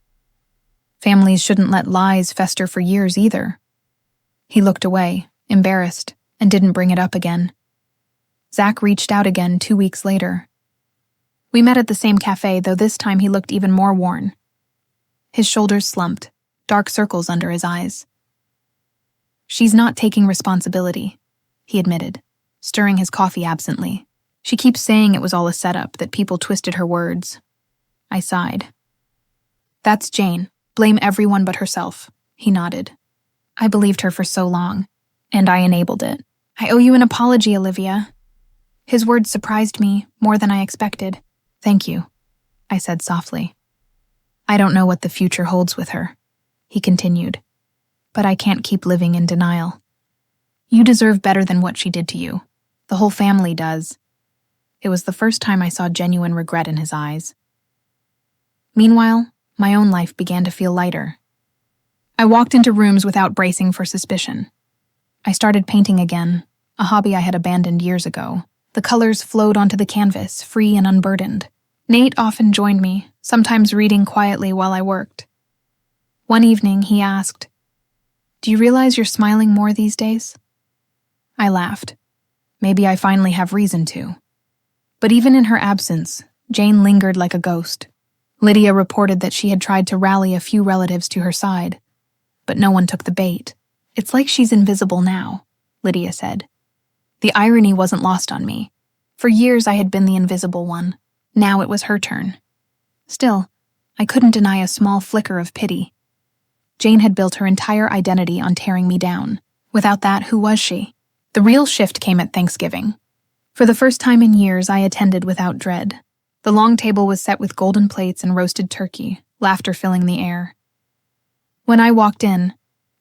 "Families shouldn't let lies fester for years either." He looked away, embarrassed, and didn't bring it up again. Zach reached out again 2 weeks later. We met at the same cafe, though this time he looked even more worn. His shoulders slumped, dark circles under his eyes. "She's not taking responsibility," he admitted, stirring his coffee absently. "She keeps saying it was all a setup, that people twisted her words." I sighed. "That's Jane. Blame everyone but herself," he nodded. "I believed her for so long, and I enabled it. I owe you an apology, Olivia." His words surprised me more than I expected. "Thank you," I said softly. "I don't know what the future holds with her," he continued, "but I can't keep living in denial. You deserve better than what she did to you. The whole family does." It was the first time I saw genuine regret in his eyes. Meanwhile, my own life began to feel lighter. I walked into rooms without bracing for suspicion. I started painting again, a hobby I had abandoned years ago. The colors flowed onto the canvas, free and unburdened. Nate often joined me, sometimes reading quietly while I worked. One evening, he asked, "Do you realize you're smiling more these days?" I laughed. Maybe I finally have reason to. But even in her absence, Jane lingered like a ghost. Lydia reported that she had tried to rally a few relatives to her side, but no one took the bait. "It's like she's invisible now," Lydia said. The irony wasn't lost on me. For years I had been the invisible one. Now it was her turn. Still, I couldn't deny a small flicker of pity. Jane had built her entire identity on tearing me down. Without that, who was she? The real shift came at Thanksgiving. For the first time in years, I attended without dread. The long table was set with golden plates and roasted turkey, laughter filling the air. When I walked in,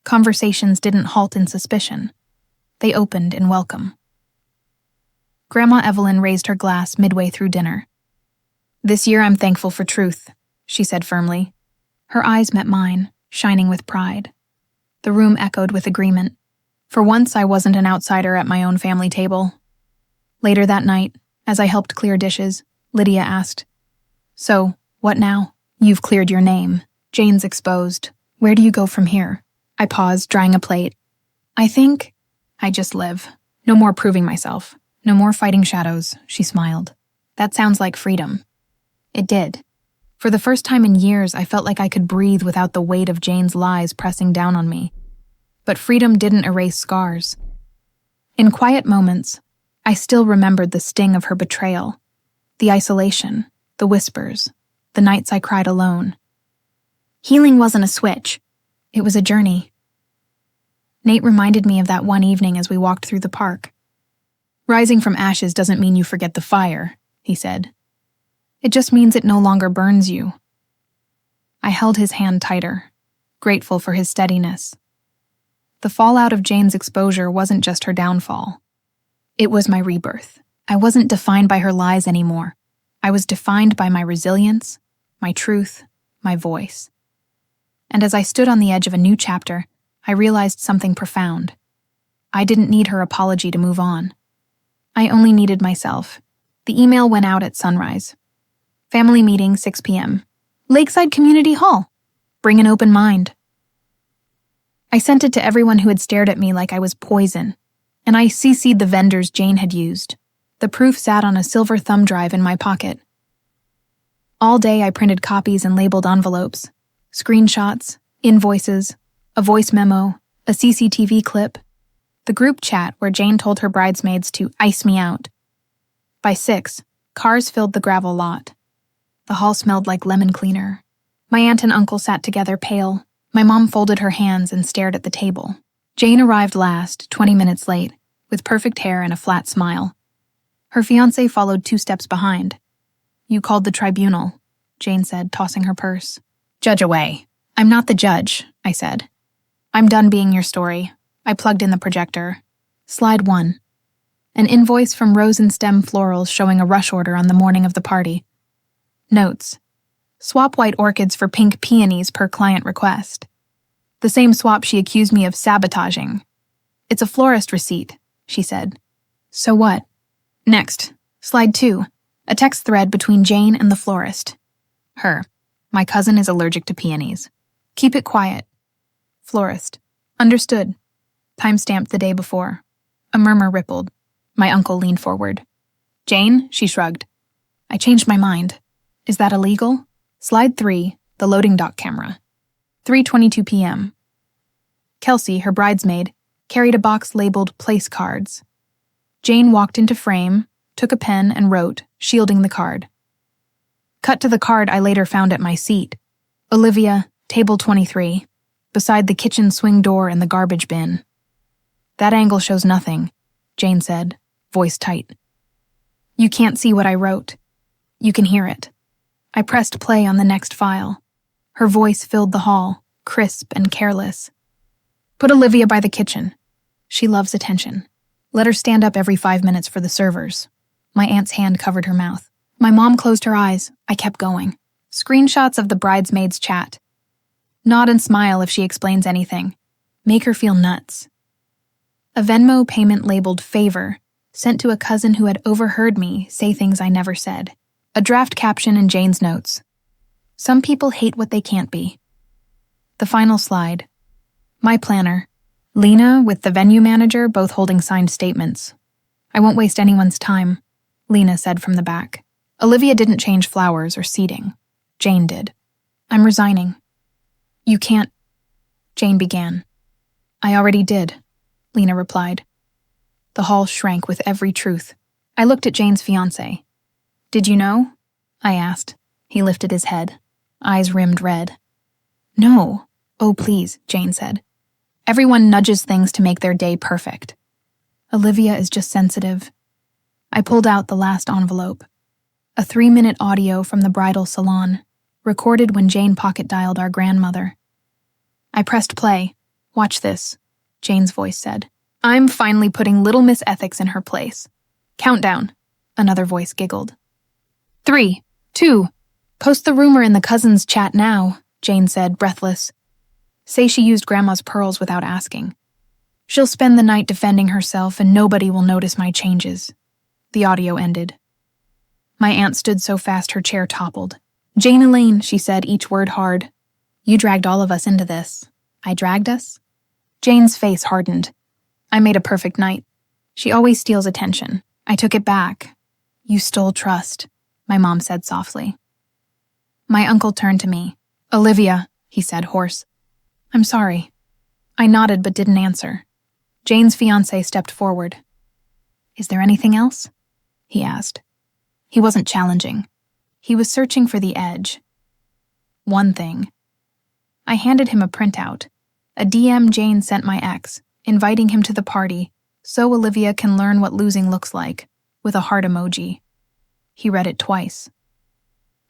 conversations didn't halt in suspicion. They opened in welcome. Grandma Evelyn raised her glass midway through dinner. "This year I'm thankful for truth," she said firmly. Her eyes met mine, shining with pride. The room echoed with agreement. For once, I wasn't an outsider at my own family table. Later that night, as I helped clear dishes, Lydia asked, "So, what now? You've cleared your name. Jane's exposed. Where do you go from here?" I paused, drying a plate. "I think I just live. No more proving myself. No more fighting shadows," she smiled. "That sounds like freedom." It did. For the first time in years, I felt like I could breathe without the weight of Jane's lies pressing down on me. But freedom didn't erase scars. In quiet moments, I still remembered the sting of her betrayal, the isolation, the whispers, the nights I cried alone. Healing wasn't a switch. It was a journey. Nate reminded me of that one evening as we walked through the park. "Rising from ashes doesn't mean you forget the fire," he said. "It just means it no longer burns you." I held his hand tighter, grateful for his steadiness. The fallout of Jane's exposure wasn't just her downfall. It was my rebirth. I wasn't defined by her lies anymore. I was defined by my resilience, my truth, my voice. And as I stood on the edge of a new chapter, I realized something profound. I didn't need her apology to move on. I only needed myself. The email went out at sunrise. Family meeting, 6 p.m. Lakeside Community Hall. Bring an open mind. I sent it to everyone who had stared at me like I was poison, and I CC'd the vendors Jane had used. The proof sat on a silver thumb drive in my pocket. All day I printed copies and labeled envelopes, screenshots, invoices, a voice memo, a CCTV clip. the group chat where Jane told her bridesmaids to ice me out. By 6, cars filled the gravel lot. The hall smelled like lemon cleaner. My aunt and uncle sat together pale. My mom folded her hands and stared at the table. Jane arrived last, 20 minutes late, with perfect hair and a flat smile. Her fiancé followed 2 steps behind. "You called the tribunal," Jane said, tossing her purse. "Judge away." "I'm not the judge," I said. "I'm done being your story." I plugged in the projector. Slide 1. An invoice from Rose and Stem Florals showing a rush order on the morning of the party. Notes: swap white orchids for pink peonies per client request. The same swap she accused me of sabotaging. "It's a florist receipt," she said. "So what?" Next, slide 2. A text thread between Jane and the florist. Her: "My cousin is allergic to peonies. Keep it quiet." Florist: "Understood." Timestamped the day before. A murmur rippled. My uncle leaned forward. "Jane?" She shrugged. "I changed my mind." "Is that illegal?" Slide 3. The loading dock camera. 3:22 p.m. Kelsey, her bridesmaid, carried a box labeled place cards. Jane walked into frame, took a pen, and wrote, shielding the card. Cut to the card I later found at my seat. Olivia, table 23, beside the kitchen swing door and the garbage bin. "That angle shows nothing," Jane said, voice tight. "You can't see what I wrote. You can hear it." I pressed play on the next file. Her voice filled the hall, crisp and careless. "Put Olivia by the kitchen. She loves attention. Let her stand up every 5 minutes for the servers." My aunt's hand covered her mouth. My mom closed her eyes. I kept going. Screenshots of the bridesmaids' chat. Nod and smile if she explains anything. Make her feel nuts. A Venmo payment labeled favor, sent to a cousin who had overheard me say things I never said. A draft caption in Jane's notes. "Some people hate what they can't be." The final slide. My planner. Lena with the venue manager both holding signed statements. "I won't waste anyone's time," Lena said from the back. "Olivia didn't change flowers or seating. Jane did. I'm resigning." "You can't," Jane began. "I already did," Lena replied. The hall shrank with every truth. I looked at Jane's fiancé. "Did you know?" I asked. He lifted his head, eyes rimmed red. "No." "Oh, please," Jane said. "Everyone nudges things to make their day perfect. Olivia is just sensitive." I pulled out the last envelope. A 3-minute audio from the bridal salon, recorded when Jane pocket-dialed our grandmother. I pressed play. "Watch this," Jane's voice said. "I'm finally putting Little Miss Ethics in her place. Countdown," another voice giggled. 3, 2, post the rumor in the cousins' chat now, Jane said, breathless. "Say she used Grandma's pearls without asking. She'll spend the night defending herself and nobody will notice my changes." The audio ended. My aunt stood so fast her chair toppled. "Jane Elaine," she said, each word hard. "You dragged all of us into this." "I dragged us?" Jane's face hardened. "I made a perfect night. She always steals attention. I took it back." "You stole trust," my mom said softly. My uncle turned to me. "Olivia," he said, hoarse. "I'm sorry." I nodded but didn't answer. Jane's fiancé stepped forward. "Is there anything else?" he asked. He wasn't challenging. He was searching for the edge. "One thing." I handed him a printout, a DM Jane sent my ex, inviting him to the party, so Olivia can learn what losing looks like, with a heart emoji. He read it twice.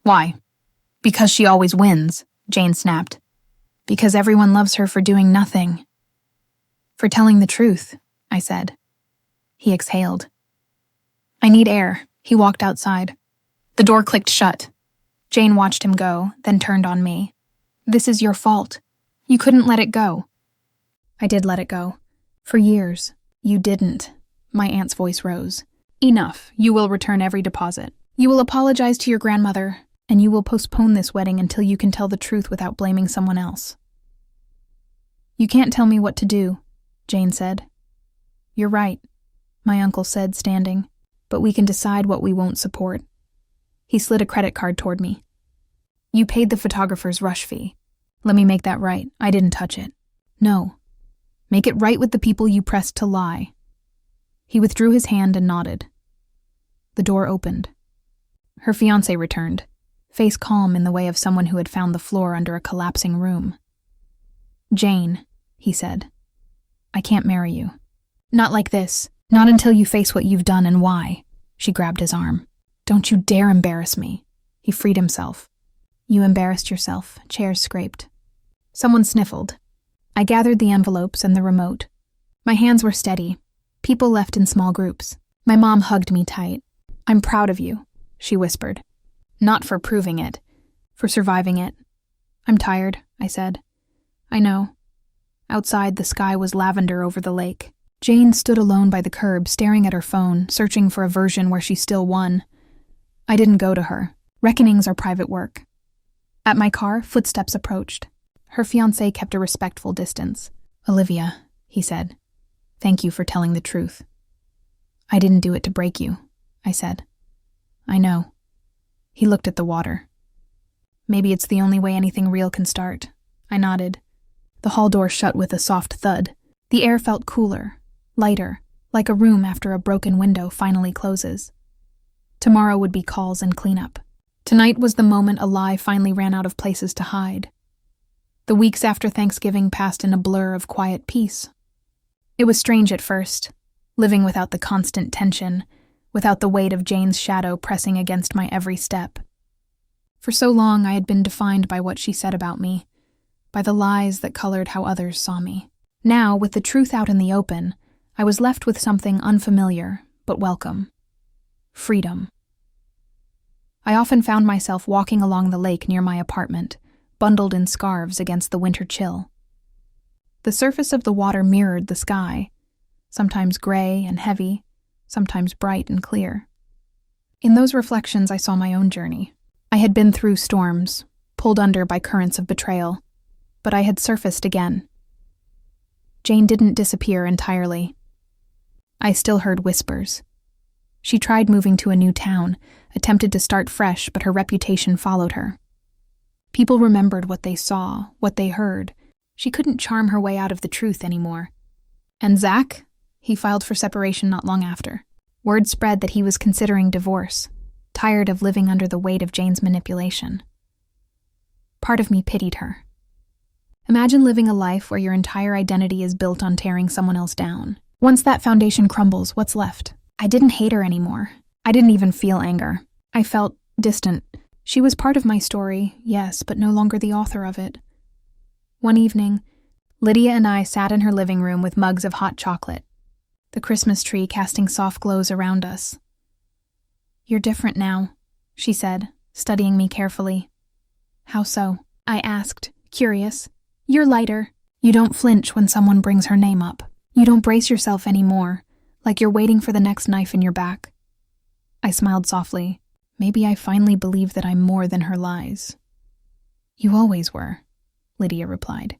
"Why?" "Because she always wins," Jane snapped. "Because everyone loves her for doing nothing." "For telling the truth," I said. He exhaled. "I need air." He walked outside. The door clicked shut. Jane watched him go, then turned on me. "This is your fault. You couldn't let it go." "I did let it go. For years. You didn't." My aunt's voice rose. "Enough. You will return every deposit. You will apologize to your grandmother, and you will postpone this wedding until you can tell the truth without blaming someone else." "You can't tell me what to do," Jane said. "You're right," my uncle said, standing, "but we can decide what we won't support." He slid a credit card toward me. "You paid the photographer's rush fee. Let me make that right. I didn't touch it." "No." Make it right with the people you pressed to lie. He withdrew his hand and nodded. The door opened. Her fiancé returned, face calm in the way of someone who had found the floor under a collapsing room. "Jane," he said, "I can't marry you. Not like this. Not until you face what you've done and why." She grabbed his arm. "Don't you dare embarrass me." He freed himself. "You embarrassed yourself." Chairs scraped. Someone sniffled. I gathered the envelopes and the remote. My hands were steady. People left in small groups. My mom hugged me tight. "I'm proud of you," she whispered. "Not for proving it, for surviving it." "I'm tired," I said. "I know." Outside, the sky was lavender over the lake. Jane stood alone by the curb, staring at her phone, searching for a version where she still won. I didn't go to her. Reckonings are private work. At my car, footsteps approached. Her fiancé kept a respectful distance. "Olivia," he said, "thank you for telling the truth." "I didn't do it to break you," I said. "I know." He looked at the water. "Maybe it's the only way anything real can start." I nodded. The hall door shut with a soft thud. The air felt cooler, lighter, like a room after a broken window finally closes. Tomorrow would be calls and cleanup. Tonight was the moment a lie finally ran out of places to hide. The weeks after Thanksgiving passed in a blur of quiet peace. It was strange at first, living without the constant tension, without the weight of Jane's shadow pressing against my every step. For so long I had been defined by what she said about me, by the lies that colored how others saw me. Now, with the truth out in the open, I was left with something unfamiliar, but welcome. Freedom. I often found myself walking along the lake near my apartment, bundled in scarves against the winter chill. The surface of the water mirrored the sky, sometimes gray and heavy, sometimes bright and clear. In those reflections I saw my own journey. I had been through storms, pulled under by currents of betrayal, but I had surfaced again. Jane didn't disappear entirely. I still heard whispers. She tried moving to a new town, attempted to start fresh, but her reputation followed her. People remembered what they saw, what they heard. She couldn't charm her way out of the truth anymore. And Zach? He filed for separation not long after. Word spread that he was considering divorce, tired of living under the weight of Jane's manipulation. Part of me pitied her. Imagine living a life where your entire identity is built on tearing someone else down. Once that foundation crumbles, what's left? I didn't hate her anymore. I didn't even feel anger. I felt distant. She was part of my story, yes, but no longer the author of it. One evening, Lydia and I sat in her living room with mugs of hot chocolate, the Christmas tree casting soft glows around us. "You're different now," she said, studying me carefully. "How so?" I asked, curious. "You're lighter. You don't flinch when someone brings her name up. You don't brace yourself anymore, like you're waiting for the next knife in your back." I smiled softly. Maybe I finally believed that I'm more than her lies. "You always were," Lydia replied.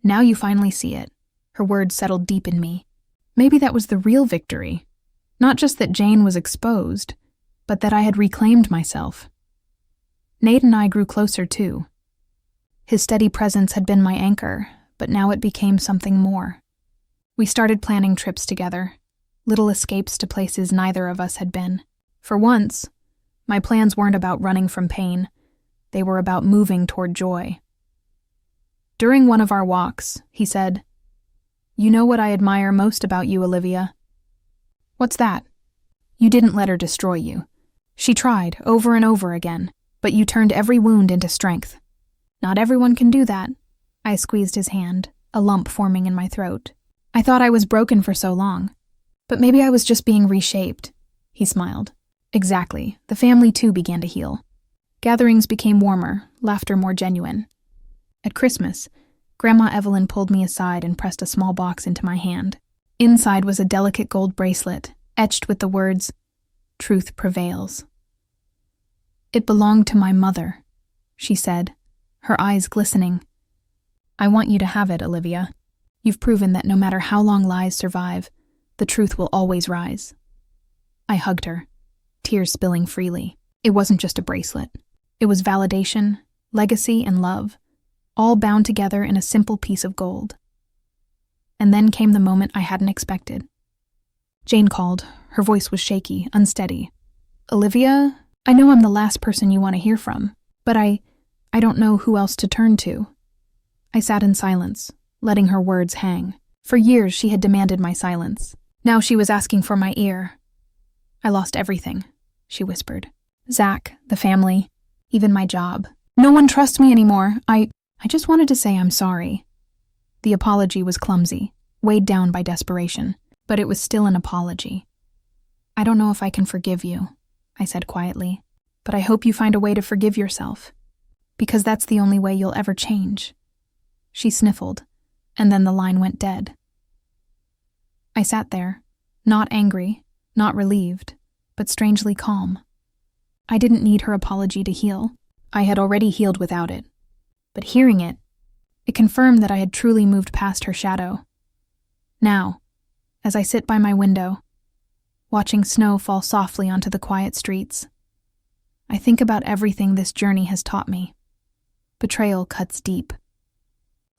"Now you finally see it." Her words settled deep in me. Maybe that was the real victory. Not just that Jane was exposed, but that I had reclaimed myself. Nate and I grew closer too. His steady presence had been my anchor, but now it became something more. We started planning trips together, little escapes to places neither of us had been. For once, my plans weren't about running from pain. They were about moving toward joy. During one of our walks, he said, "You know what I admire most about you, Olivia?" "What's that?" "You didn't let her destroy you. She tried over and over again, but you turned every wound into strength." "Not everyone can do that." I squeezed his hand, a lump forming in my throat. "I thought I was broken for so long. But maybe I was just being reshaped." He smiled. "Exactly. The family too began to heal. Gatherings became warmer, laughter more genuine. At Christmas, Grandma Evelyn pulled me aside and pressed a small box into my hand. Inside was a delicate gold bracelet, etched with the words, "Truth prevails." "It belonged to my mother," she said, her eyes glistening. "I want you to have it, Olivia. You've proven that no matter how long lies survive, the truth will always rise." I hugged her, tears spilling freely. It wasn't just a bracelet. It was validation, legacy, and love, all bound together in a simple piece of gold. And then came the moment I hadn't expected. Jane called. Her voice was shaky, unsteady. "Olivia, I know I'm the last person you want to hear from, but I don't know who else to turn to." I sat in silence, letting her words hang. For years she had demanded my silence. Now she was asking for my ear. "I lost everything," she whispered. "Zach, the family, even my job. No one trusts me anymore. I just wanted to say I'm sorry." The apology was clumsy, weighed down by desperation, but it was still an apology. "I don't know if I can forgive you," I said quietly, "but I hope you find a way to forgive yourself, because that's the only way you'll ever change." She sniffled, and then the line went dead. I sat there, not angry, not relieved, but strangely calm. I didn't need her apology to heal. I had already healed without it. But hearing it confirmed that I had truly moved past her shadow. Now, as I sit by my window, watching snow fall softly onto the quiet streets, I think about everything this journey has taught me. Betrayal cuts deep.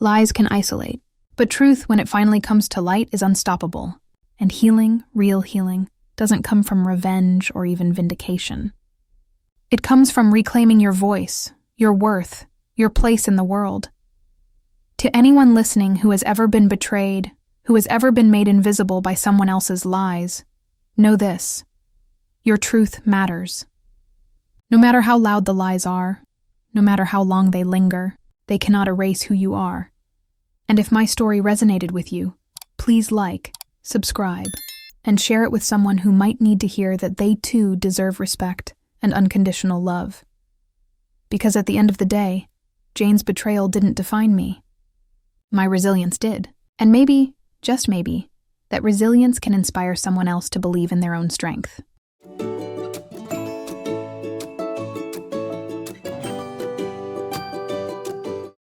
Lies can isolate, but truth, when it finally comes to light, is unstoppable. And healing, real healing, doesn't come from revenge or even vindication. It comes from reclaiming your voice, your worth, your place in the world. To anyone listening who has ever been betrayed, who has ever been made invisible by someone else's lies, know this: your truth matters. No matter how loud the lies are, no matter how long they linger, they cannot erase who you are. And if my story resonated with you, please like, subscribe, and share it with someone who might need to hear that they too deserve respect and unconditional love. Because at the end of the day, Jane's betrayal didn't define me. My resilience did. And maybe, just maybe, that resilience can inspire someone else to believe in their own strength.